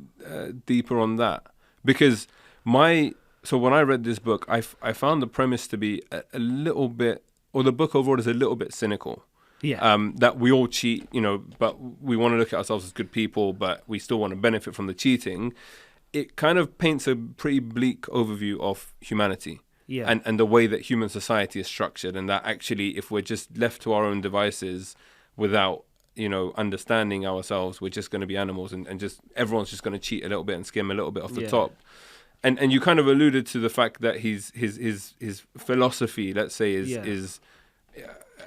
A: deeper on that? Because when I read this book, I found the premise to be a little bit, or the book overall is a little bit cynical.
B: Yeah.
A: That we all cheat, but we want to look at ourselves as good people, but we still want to benefit from the cheating. It kind of paints a pretty bleak overview of humanity.
B: Yeah.
A: And the way that human society is structured, and that actually if we're just left to our own devices without, understanding ourselves, we're just going to be animals, and just everyone's just going to cheat a little bit and skim a little bit off the top. And you kind of alluded to the fact that his philosophy, let's say, is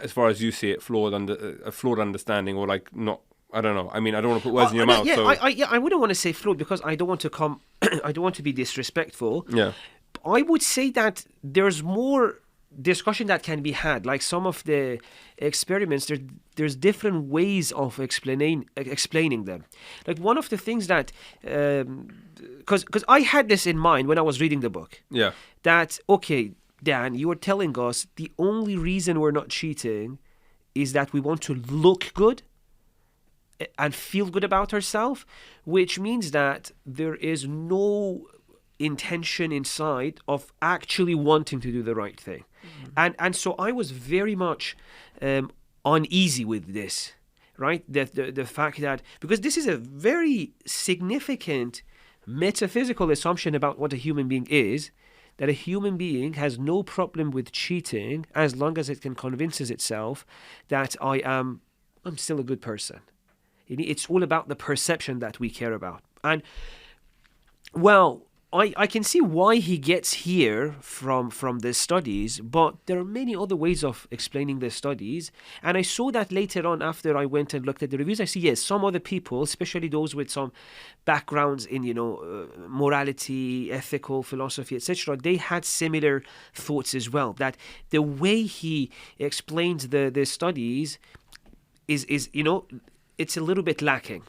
A: as far as you see it, a flawed understanding, or like not. I don't know. I mean, I don't want to put words in your mouth.
B: I wouldn't want to say flawed because I don't want to I don't want to be disrespectful.
A: Yeah.
B: I would say that there's more discussion that can be had. Like some of the experiments, there's different ways of explaining them. Like one of the things that, because I had this in mind when I was reading the book.
A: Yeah.
B: That, okay, Dan, you were telling us the only reason we're not cheating is that we want to look good and feel good about ourselves, which means that there is no intention inside of actually wanting to do the right thing. And so I was very much uneasy with this, right? The fact that, because this is a very significant metaphysical assumption about what a human being is, that a human being has no problem with cheating as long as it can convinces itself that I'm still a good person. It's all about the perception that we care about. And well, I can see why he gets here from the studies, but there are many other ways of explaining the studies. And I saw that later on after I went and looked at the reviews. I see, yes, some other people, especially those with some backgrounds in, morality, ethical philosophy, etc., they had similar thoughts as well, that the way he explains the studies is it's a little bit lacking.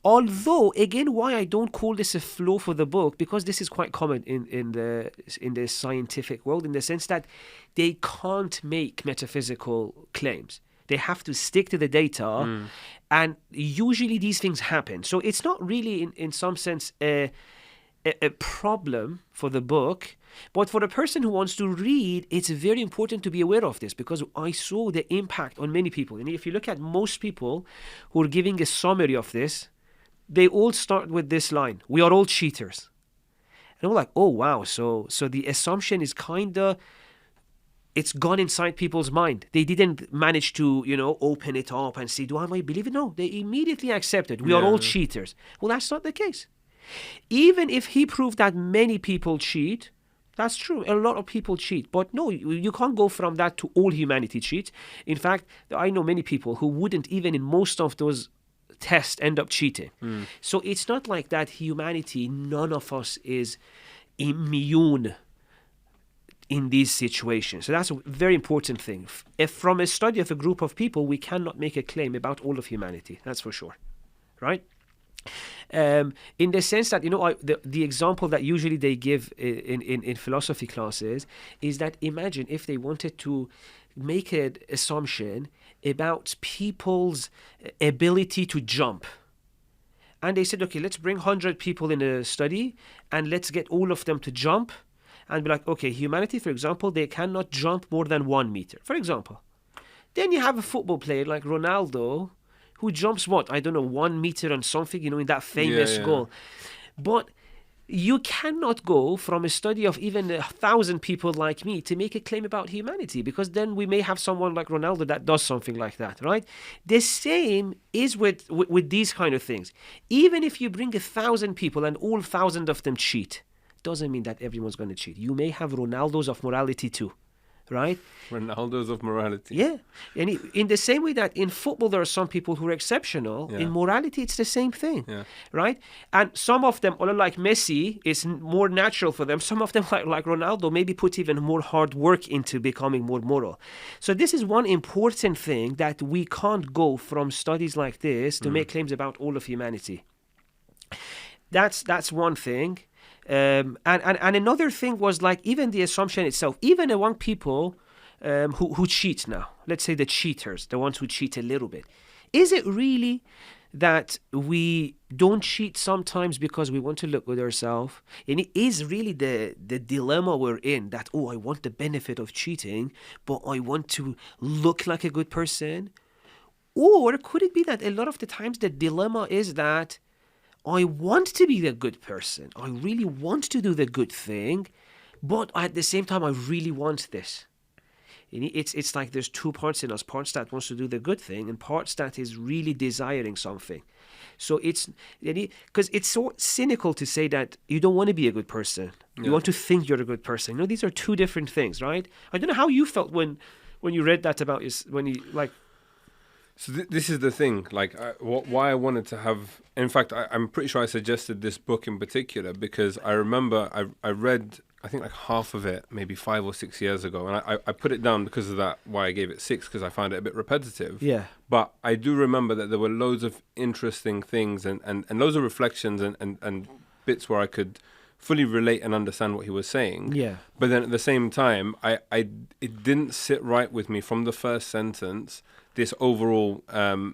B: Although, again, why I don't call this a flaw for the book, because this is quite common in the scientific world, in the sense that they can't make metaphysical claims. They have to stick to the data, and usually these things happen. So it's not really, in some sense, a problem for the book. But for the person who wants to read, it's very important to be aware of this, because I saw the impact on many people. And if you look at most people who are giving a summary of this, they all start with this line: we are all cheaters. And I'm like, oh, wow. So the assumption is it's gone inside people's mind. They didn't manage to, open it up and see, do I believe it? No, they immediately accepted. We are all cheaters. Well, that's not the case. Even if he proved that many people cheat, that's true. A lot of people cheat. But no, you can't go from that to all humanity cheats. In fact, I know many people who wouldn't even in most of those test end up cheating. So it's not like that humanity, none of us is immune in these situations. So that's a very important thing. If from a study of a group of people, we cannot make a claim about all of humanity. That's for sure, right? In the sense that, the example that usually they give in philosophy classes is that imagine if they wanted to make an assumption about people's ability to jump. And they said, okay, let's bring 100 people in a study and let's get all of them to jump and be like, okay, humanity, for example, they cannot jump more than 1 meter, for example. Then you have a football player like Ronaldo who jumps, 1 meter and something, in that famous goal. But you cannot go from a study of even 1,000 people like me to make a claim about humanity, because then we may have someone like Ronaldo that does something like that, right? The same is with these kind of things. Even if you bring 1,000 people and all 1,000 of them cheat, doesn't mean that everyone's going to cheat. You may have Ronaldos of morality too, right?
A: Ronaldos of morality.
B: Yeah. And in the same way that in football there are some people who are exceptional, in morality it's the same thing, right? And some of them, like Messi, it's more natural for them. Some of them, like Ronaldo, maybe put even more hard work into becoming more moral. So this is one important thing, that we can't go from studies like this to make claims about all of humanity. That's one thing. And another thing was like even the assumption itself, even among people who cheat now, let's say the cheaters, the ones who cheat a little bit, is it really that we don't cheat sometimes because we want to look good ourselves? And it is really the dilemma we're in, that, I want the benefit of cheating, but I want to look like a good person? Or could it be that a lot of the times the dilemma is that I want to be the good person. I really want to do the good thing, but at the same time, I really want this. It's like there's two parts in us, parts that wants to do the good thing and parts that is really desiring something. So because it's so cynical to say that you don't want to be a good person. You want to think you're a good person. These are two different things, right? I don't know how you felt when you read that about when you like.
A: So this is the thing, why I wanted to have... In fact, I'm pretty sure I suggested this book in particular because I remember I read, I think like half of it, maybe 5 or 6 years ago. And I put it down because of that, why I gave it 6, because I found it a bit repetitive.
B: Yeah.
A: But I do remember that there were loads of interesting things and loads of reflections and bits where I could fully relate and understand what he was saying.
B: Yeah.
A: But then at the same time, it didn't sit right with me from the first sentence, this overall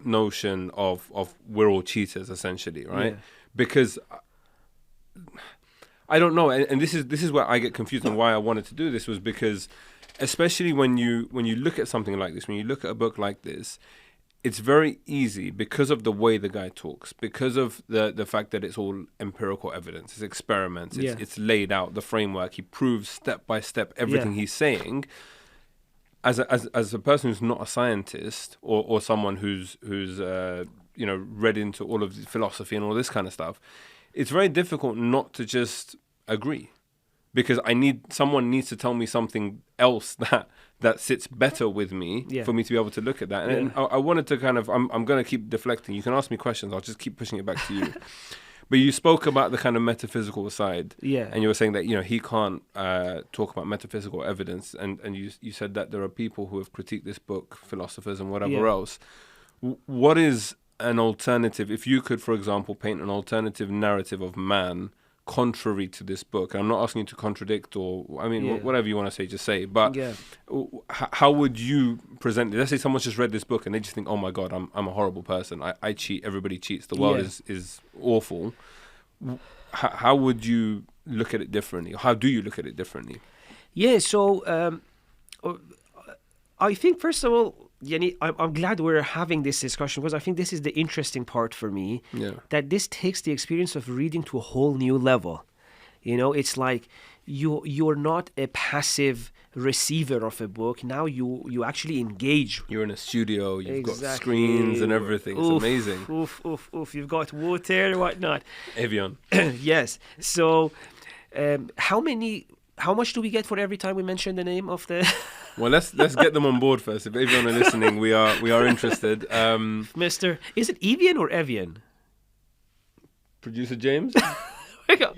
A: notion of we're all cheaters, essentially, right?
B: Yeah.
A: Because I don't know, and this is where I get confused, and why I wanted to do this was because, especially when you look at something like this, when you look at a book like this, it's very easy because of the way the guy talks, because of the fact that it's all empirical evidence, it's experiments, it's laid out, the framework, he proves step by step everything he's saying. As a person who's not a scientist or someone who's read into all of the philosophy and all this kind of stuff, it's very difficult not to just agree, because someone needs to tell me something else that sits better with me for me to be able to look at that. And I wanted to kind of, I'm going to keep deflecting. You can ask me questions. I'll just keep pushing it back to you. But you spoke about the kind of metaphysical side. Yeah. And you were saying that, he can't talk about metaphysical evidence. And you said that there are people who have critiqued this book, philosophers and whatever else. What is an alternative, if you could, for example, paint an alternative narrative of man contrary to this book? And I'm not asking you to contradict or, whatever you want to say, just say. But how would you present it? Let's say someone's just read this book and they just think, oh my God, I'm a horrible person. I cheat. Everybody cheats. The world is awful. How would you look at it differently? How do you look at it differently?
B: Yeah, so I think, first of all, I'm glad we're having this discussion, because I think this is the interesting part for me, that this takes the experience of reading to a whole new level. It's like you're not a passive receiver of a book. Now you actually engage.
A: You're in a studio, you've got screens and everything. It's amazing.
B: You've got water, whatnot.
A: Evian.
B: Yes. So how many how much do we get for every time we mention the name of the
A: Well, let's get them on board first. If everyone are listening, we are interested.
B: Mr. Is it Evian or Evian?
A: Producer James?
B: Evian.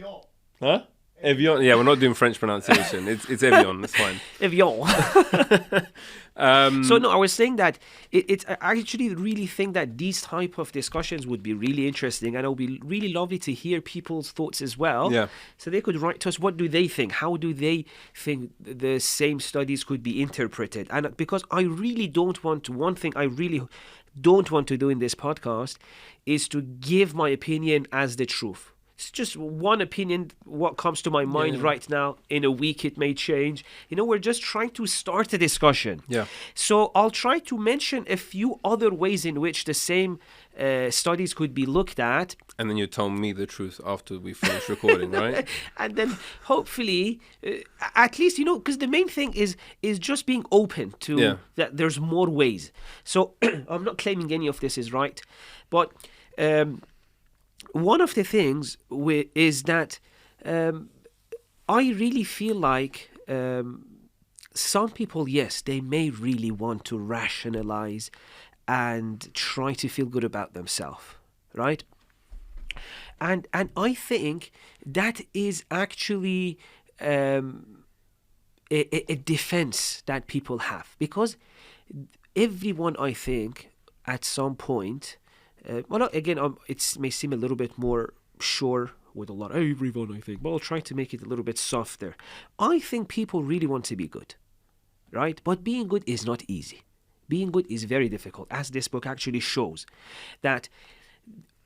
A: Huh? Evian. Yeah, we're not doing French pronunciation. It's Evian. That's fine.
B: Evian. So no, I was saying that I actually really think that these type of discussions would be really interesting, and it would be really lovely to hear people's thoughts as well.
A: Yeah.
B: So they could write to us, what do they think? How do they think the same studies could be interpreted? And because I really don't want to, one thing I really don't want to do in this podcast is to give my opinion as the truth. It's just one opinion, what comes to my mind right now. In a week, it may change. We're just trying to start a discussion.
A: Yeah.
B: So I'll try to mention a few other ways in which the same studies could be looked at.
A: And then you tell me the truth after we finish recording, right?
B: And then hopefully, at least, because the main thing is just being open to that there's more ways. So I'm not claiming any of this is right, but one of the things is that I really feel like some people, yes, they may really want to rationalize and try to feel good about themselves, right? And I think that is actually a defense that people have, because everyone, I think, at some point, it may seem a little bit more sure with a lot of everyone, I think, but I'll try to make it a little bit softer. I think people really want to be good, right? But being good is not easy. Being good is very difficult, as this book actually shows, that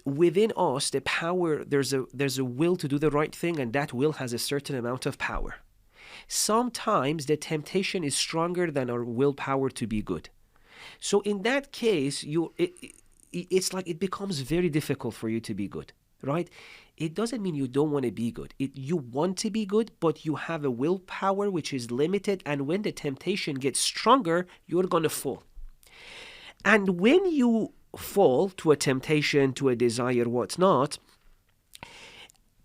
B: within us, the power, there's a will to do the right thing, and that will has a certain amount of power. Sometimes the temptation is stronger than our willpower to be good. So in that case, it's like it becomes very difficult for you to be good, right? It doesn't mean you don't want to be good. You want to be good, but you have a willpower which is limited, and when the temptation gets stronger, you're going to fall. And when you fall to a temptation, to a desire, whatnot,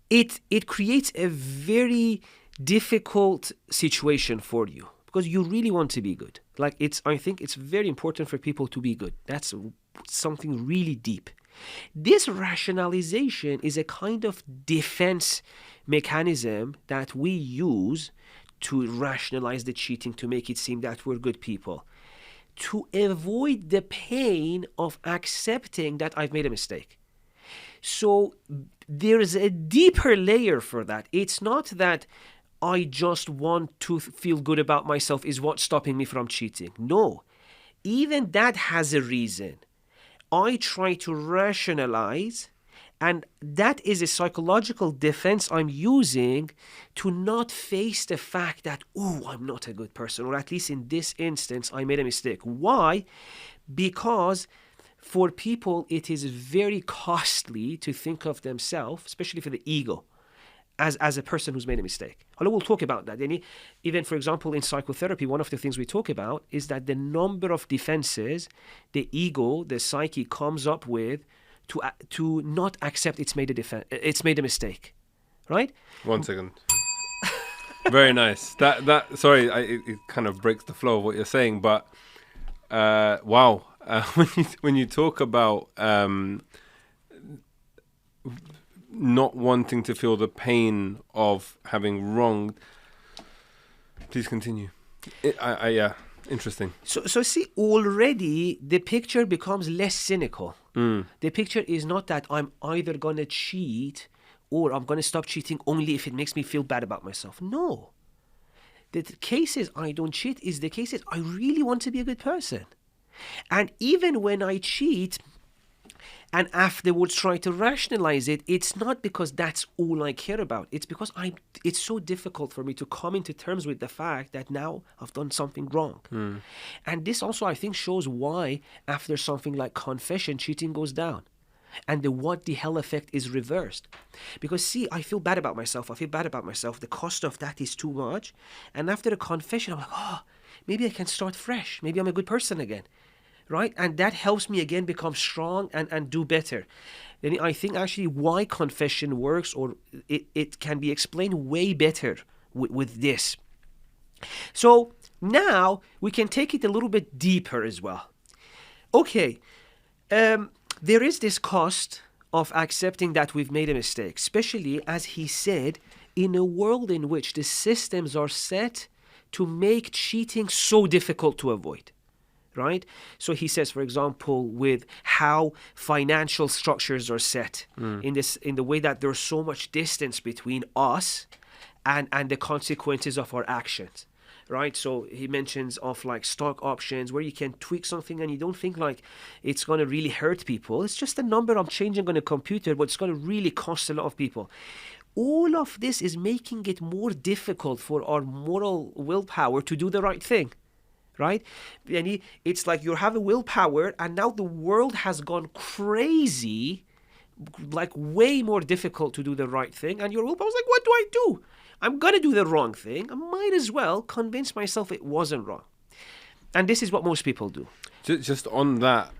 B: it creates a very difficult situation for you, because you really want to be good. I think it's very important for people to be good. That's something really deep. This rationalization is a kind of defense mechanism that we use to rationalize the cheating, to make it seem that we're good people, to avoid the pain of accepting that I've made a mistake. So there's a deeper layer for that. It's not that I just want to feel good about myself is what's stopping me from cheating. No, even that has a reason. I try to rationalize, and that is a psychological defense I'm using to not face the fact that, I'm not a good person, or at least in this instance, I made a mistake. Why? Because for people, it is very costly to think of themselves, especially for the ego, as a person who's made a mistake. Although we'll talk about that. And even, for example, in psychotherapy, one of the things we talk about is that the number of defenses the ego, the psyche, comes up with to not accept it's made a mistake, right?
A: 1 second. Very nice. Sorry, it kind of breaks the flow of what you're saying, but wow. When you talk about not wanting to feel the pain of having wronged, please continue. Yeah, interesting.
B: So see, already the picture becomes less cynical. The picture is not that I'm either going to cheat or I'm going to stop cheating only if it makes me feel bad about myself. No. The cases I don't cheat is the cases I really want to be a good person. And even when I cheat and afterwards try to rationalize it, it's not because that's all I care about. It's because it's so difficult for me to come into terms with the fact that now I've done something wrong. And this also, I think, shows why after something like confession, cheating goes down. And the what the hell effect is reversed. Because see, I feel bad about myself. The cost of that is too much. And after the confession, I'm like, maybe I can start fresh. Maybe I'm a good person again. Right? And that helps me again become strong and do better. Then I think actually why confession works, or it can be explained way better with this. So now we can take it a little bit deeper as well. Okay, there is this cost of accepting that we've made a mistake, especially, as he said, in a world in which the systems are set to make cheating so difficult to avoid. Right? So he says, for example, with how financial structures are set in the way that there's so much distance between us and the consequences of our actions. Right? So he mentions of like stock options where you can tweak something and you don't think like it's going to really hurt people. It's just a number I'm changing on a computer, but it's going to really cost a lot of people. All of this is making it more difficult for our moral willpower to do the right thing. Right? And it's like you have a willpower and now the world has gone crazy, like way more difficult to do the right thing. And your willpower's like, what do I do? I'm going to do the wrong thing. I might as well convince myself it wasn't wrong. And this is what most people do.
A: Just on that,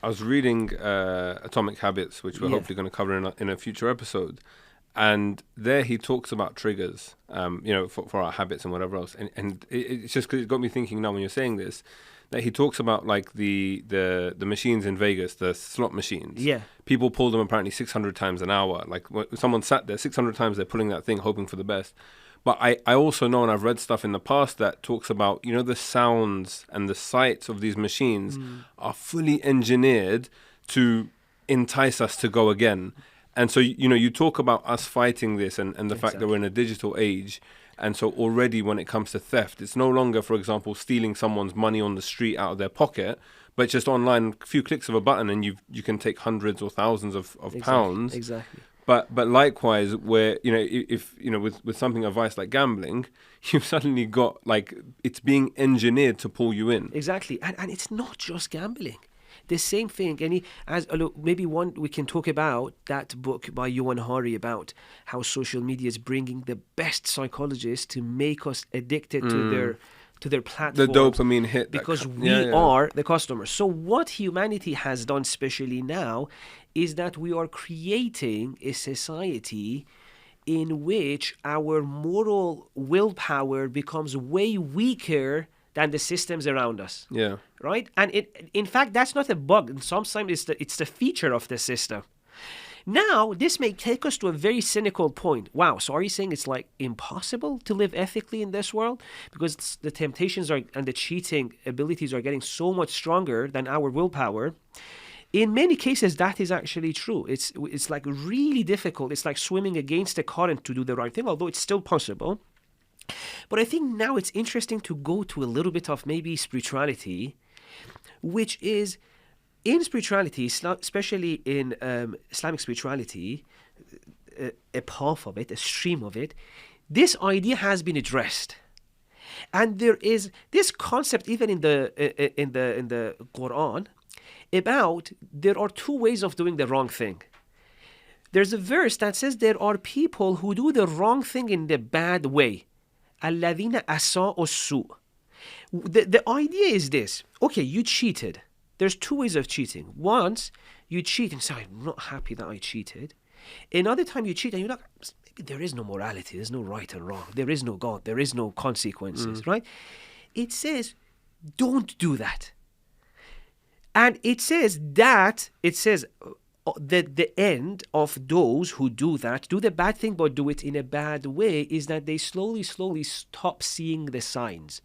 A: I was reading Atomic Habits, which we're hopefully going to cover in a future episode. And there he talks about triggers, for our habits and whatever else. And it's just because it got me thinking now when you're saying this, that he talks about like the machines in Vegas, the slot machines.
B: Yeah. People
A: pull them apparently 600 times an hour. Like when someone sat there 600 times, they're pulling that thing, hoping for the best. But I also know, and I've read stuff in the past that talks about, the sounds and the sights of these machines are fully engineered to entice us to go again. And so, you talk about us fighting this and the fact that we're in a digital age. And so already when it comes to theft, it's no longer, for example, stealing someone's money on the street out of their pocket, but just online, a few clicks of a button and you can take hundreds or thousands of pounds.
B: Exactly.
A: But likewise, where, if with something of vice like gambling, you've suddenly got like it's being engineered to pull you in.
B: Exactly. And it's not just gambling. The same thing, maybe we can talk about that book by Johan Hari about how social media is bringing the best psychologists to make us addicted to their platforms.
A: The dopamine hit.
B: Because we are the customers. So what humanity has done, especially now, is that we are creating a society in which our moral willpower becomes way weaker than the systems around us.
A: Yeah.
B: Right? And in fact, that's not a bug. And sometimes it's the feature of the system. Now, this may take us to a very cynical point. Wow, so are you saying it's like impossible to live ethically in this world? Because the temptations and the cheating abilities are getting so much stronger than our willpower. In many cases, that is actually true. It's like really difficult. It's like swimming against the current to do the right thing, although it's still possible. But I think now it's interesting to go to a little bit of maybe spirituality, which is in spirituality, especially in Islamic spirituality, a path of it, a stream of it, this idea has been addressed. And there is this concept even in the Quran about there are two ways of doing the wrong thing. There's a verse that says there are people who do the wrong thing in the bad way. الَّذِينَ أَسَاءُوا السُّوءَ. The idea is this. Okay, you cheated. There's two ways of cheating. Once, you cheat and say, I'm not happy that I cheated. Another time you cheat and you're like, maybe there is no morality, there's no right and wrong, there is no God, there is no consequences, right? It says, don't do that. And it says that the end of those who do that, do the bad thing but do it in a bad way, is that they slowly stop seeing the signs.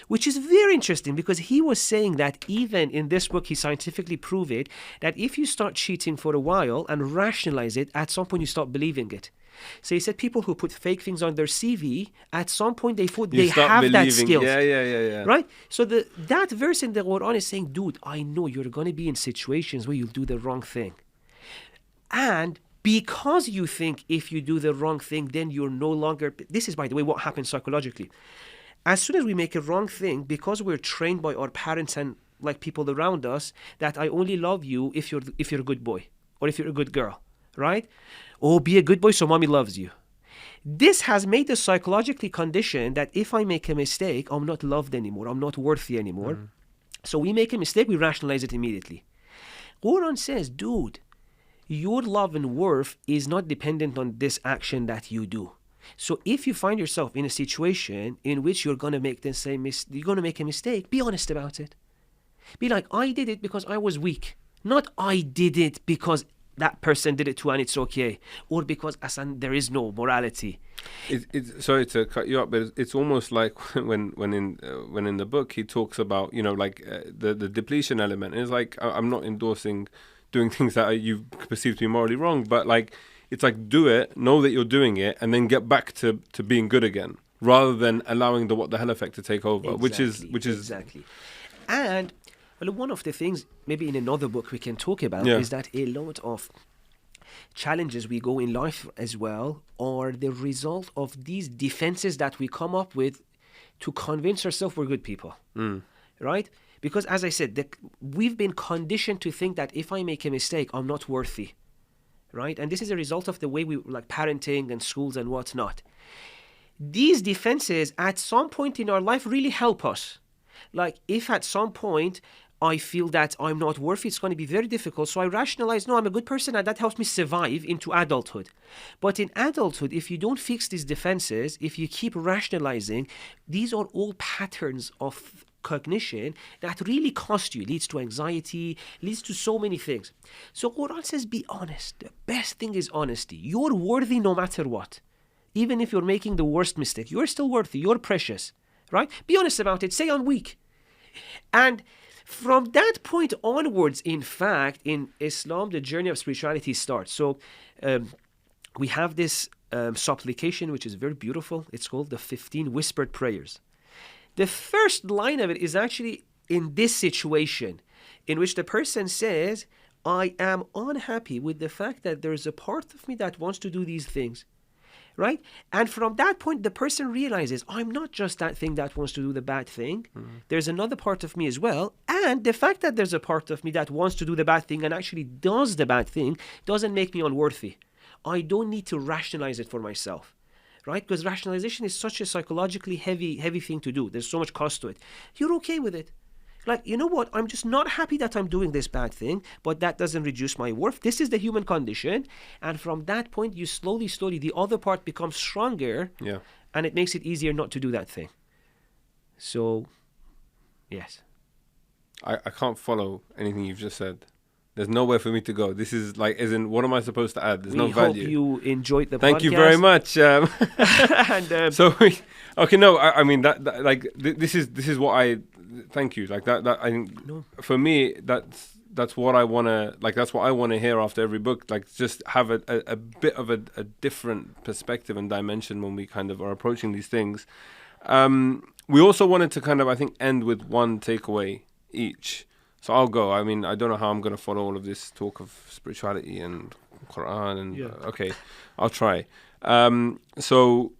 B: Which is very interesting because he was saying that even in this book, he scientifically proved it, that if you start cheating for a while and rationalize it, at some point you stop believing it. So he said people who put fake things on their CV, at some point they have that skill.
A: Yeah.
B: Right? So that verse in the Quran is saying, dude, I know you're going to be in situations where you'll do the wrong thing. And because you think if you do the wrong thing, then you're no longer... This is, by the way, what happens psychologically. As soon as we make a wrong thing, because we're trained by our parents and like people around us, that I only love you if you're a good boy or if you're a good girl, right? Oh, be a good boy so mommy loves you. This has made us psychologically conditioned that if I make a mistake, I'm not loved anymore. I'm not worthy anymore. So we make a mistake, we rationalize it immediately. Quran says, dude, your love and worth is not dependent on this action that you do. So if you find yourself in a situation in which you're going to make you're going to make a mistake, be honest about it. Be like, I did it because I was weak. Not I did it because that person did it too and it's okay. Or because there is no morality.
A: Sorry to cut you up, but it's almost like when in the book he talks about, the depletion element. And it's like, I'm not endorsing doing things that you perceive to be morally wrong, but like, it's like, do it, know that you're doing it, and then get back to being good again, rather than allowing the what the hell effect to take over, which is
B: exactly. And one of the things maybe in another book we can talk about is that a lot of challenges we go in life as well are the result of these defenses that we come up with to convince ourselves we're good people, right? Because as I said, we've been conditioned to think that if I make a mistake, I'm not worthy. Right? And this is a result of the way we like parenting and schools and whatnot. These defenses at some point in our life really help us. Like if at some point I feel that I'm not worthy, it's going to be very difficult. So I rationalize, no, I'm a good person, and that helps me survive into adulthood. But in adulthood, if you don't fix these defenses, if you keep rationalizing, these are all patterns of cognition that really cost you, leads to anxiety, leads to so many things. So Quran says, be honest. The best thing is honesty. You're worthy no matter what. Even if you're making the worst mistake, you're still worthy. You're precious, right? Be honest about it. Say I'm weak. And from that point onwards, in fact, in Islam, the journey of spirituality starts. So we have this supplication, which is very beautiful. It's called the 15 Whispered Prayers. The first line of it is actually in this situation in which the person says, I am unhappy with the fact that there is a part of me that wants to do these things, right? And from that point, the person realizes, I'm not just that thing that wants to do the bad thing. There's another part of me as well. And the fact that there's a part of me that wants to do the bad thing and actually does the bad thing doesn't make me unworthy. I don't need to rationalize it for myself. Right? Because rationalization is such a psychologically heavy thing to do. There's so much cost to it. You're okay with it. Like, you know what? I'm just not happy that I'm doing this bad thing, but that doesn't reduce my worth. This is the human condition. And from that point, you slowly, the other part becomes stronger. Yeah. And it makes it easier not to do that thing. So, yes.
A: I can't follow anything you've just said. There's nowhere for me to go. This is like, as in, what am I supposed to add? There's no value.
B: We hope you enjoyed the podcast.
A: Thank you very much. And, this is what I, thank you. Like that I think, for me, that's what I want to, like, that's what I want to hear after every book. Like, just have a bit of a different perspective and dimension when we kind of are approaching these things. We also wanted to kind of, I think, end with one takeaway each. So I'll go. I mean, I don't know how I'm going to follow all of this talk of spirituality and Quran and okay, I'll try. So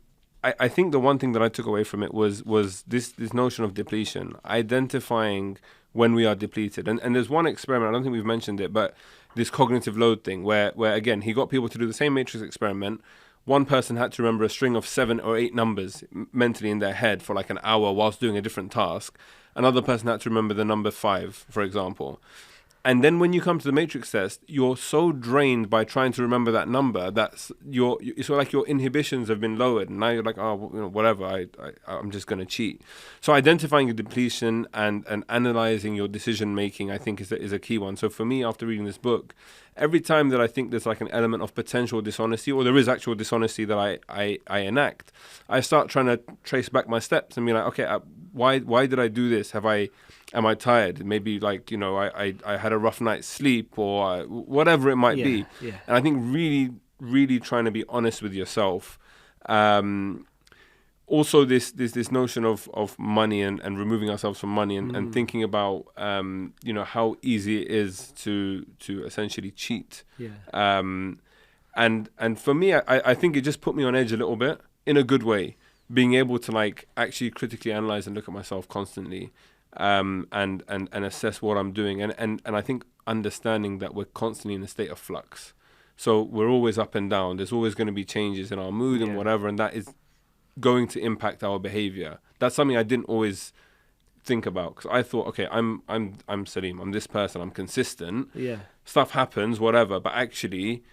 A: I think the one thing that I took away from it was this notion of depletion, identifying when we are depleted. And there's one experiment, I don't think we've mentioned it, but this cognitive load thing where again, he got people to do the same matrix experiment. One person had to remember a string of 7 or 8 numbers mentally in their head for like an hour whilst doing a different task. Another person had to remember the number 5, for example. And then when you come to the matrix test, you're so drained by trying to remember that number that's it's sort of like your inhibitions have been lowered, and now you're like, oh, whatever, I'm just going to cheat. So identifying your depletion and analyzing your decision making, I think, is a key one. So for me, after reading this book, every time that I think there's like an element of potential dishonesty, or there is actual dishonesty that I enact, I start trying to trace back my steps and be like, okay, why did I do this? Am I tired? Maybe like, I had a rough night's sleep, or whatever it might be. Yeah. And I think really, really trying to be honest with yourself. Also this notion of money and removing ourselves from money and thinking about, how easy it is to essentially cheat. Yeah. And for me, I think it just put me on edge a little bit in a good way, being able to like actually critically analyze and look at myself constantly. And assess what I'm doing, and I think understanding that we're constantly in a state of flux, so we're always up and down. There's always going to be changes in our mood and whatever, and that is going to impact our behavior. That's something I didn't always think about, because I thought, okay, I'm Salim, I'm this person, I'm consistent. Yeah, stuff happens, whatever, but actually,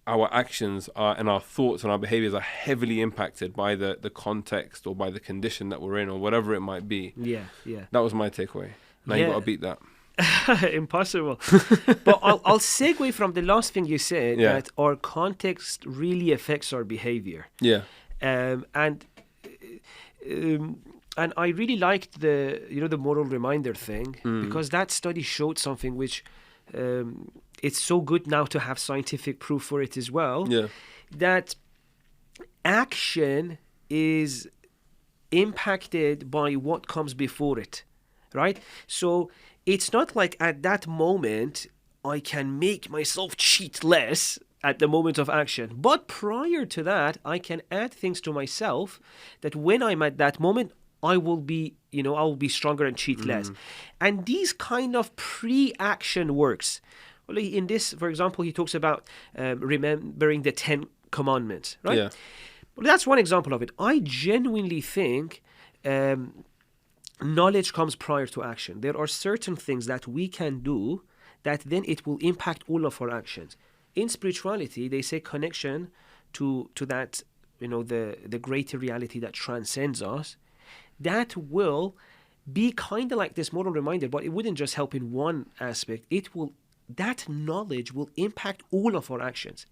A: our actions are and our thoughts and our behaviors are heavily impacted by the context or by the condition that we're in or whatever it might be.
B: Yeah.
A: That was my takeaway. Now you got to beat that.
B: Impossible. But I'll segue from the last thing you said, that our context really affects our behavior.
A: Yeah.
B: And I really liked the moral reminder thing, because that study showed something which it's so good now to have scientific proof for it as well.
A: Yeah.
B: That action is impacted by what comes before it, right? So it's not like at that moment I can make myself cheat less at the moment of action. But prior to that, I can add things to myself that when I'm at that moment, I will be stronger and cheat less. And these kind of pre-action works. Well, in this, for example, he talks about remembering the 10 commandments, right?
A: Yeah.
B: Well, that's one example of it. I genuinely think knowledge comes prior to action. There are certain things that we can do that then it will impact all of our actions. In spirituality, they say connection to that, the greater reality that transcends us, that will be kind of like this moral reminder, but it wouldn't just help in one aspect. That knowledge will impact all of our actions.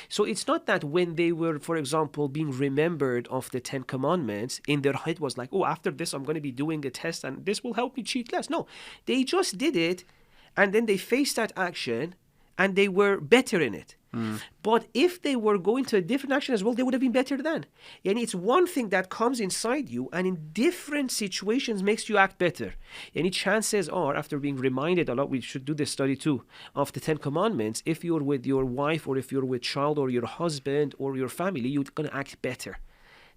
B: So it's not that when they were, for example, being remembered of the 10 commandments, in their head was like, oh, after this, I'm going to be doing a test and this will help me cheat less. No, they just did it and then they faced that action and they were better in it. But if they were going to a different action as well, they would have been better then. And it's one thing that comes inside you and in different situations makes you act better. Any chances are, after being reminded a lot, we should do this study too, of the 10 commandments, if you're with your wife or if you're with child or your husband or your family, you're going to act better.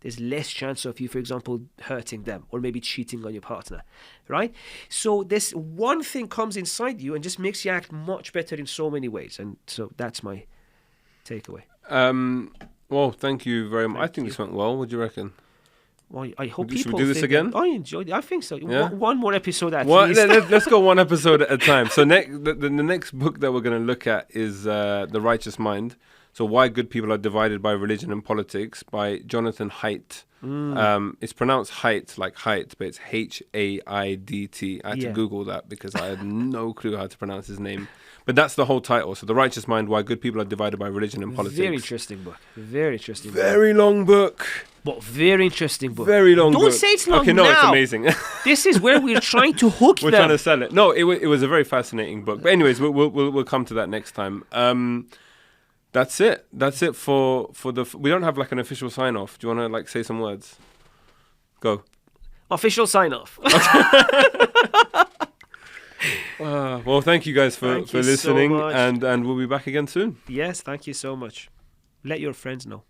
B: There's less chance of you, for example, hurting them or maybe cheating on your partner, right? So this one thing comes inside you and just makes you act much better in so many ways. And so that's my takeaway.
A: Well, thank you very much. I think this went well. What do you reckon?
B: Well, I hope people
A: should we do this again?
B: I enjoyed it. I think so.
A: Yeah?
B: One more episode at least.
A: Let's go one episode at a time. So the next book that we're going to look at is The Righteous Mind. So Why Good People Are Divided by Religion and Politics by Jonathan Haidt. It's pronounced Haidt, like height, but it's Haidt. I had to Google that because I had no clue how to pronounce his name. But that's the whole title. So The Righteous Mind, Why Good People Are Divided by Religion and Politics.
B: Very interesting book.
A: Very long book.
B: But very interesting book.
A: Very long book.
B: Don't say it's long
A: now. Okay, no, it's amazing.
B: This is where we're trying to hook
A: We're trying to sell it. No, it was a very fascinating book. But anyways, we'll come to that next time. That's it. That's it for the... We don't have like an official sign-off. Do you want to say some words? Go.
B: Official sign-off.
A: Well, thank you guys for listening, so and we'll be back again soon.
B: Yes, thank you so much. Let your friends know.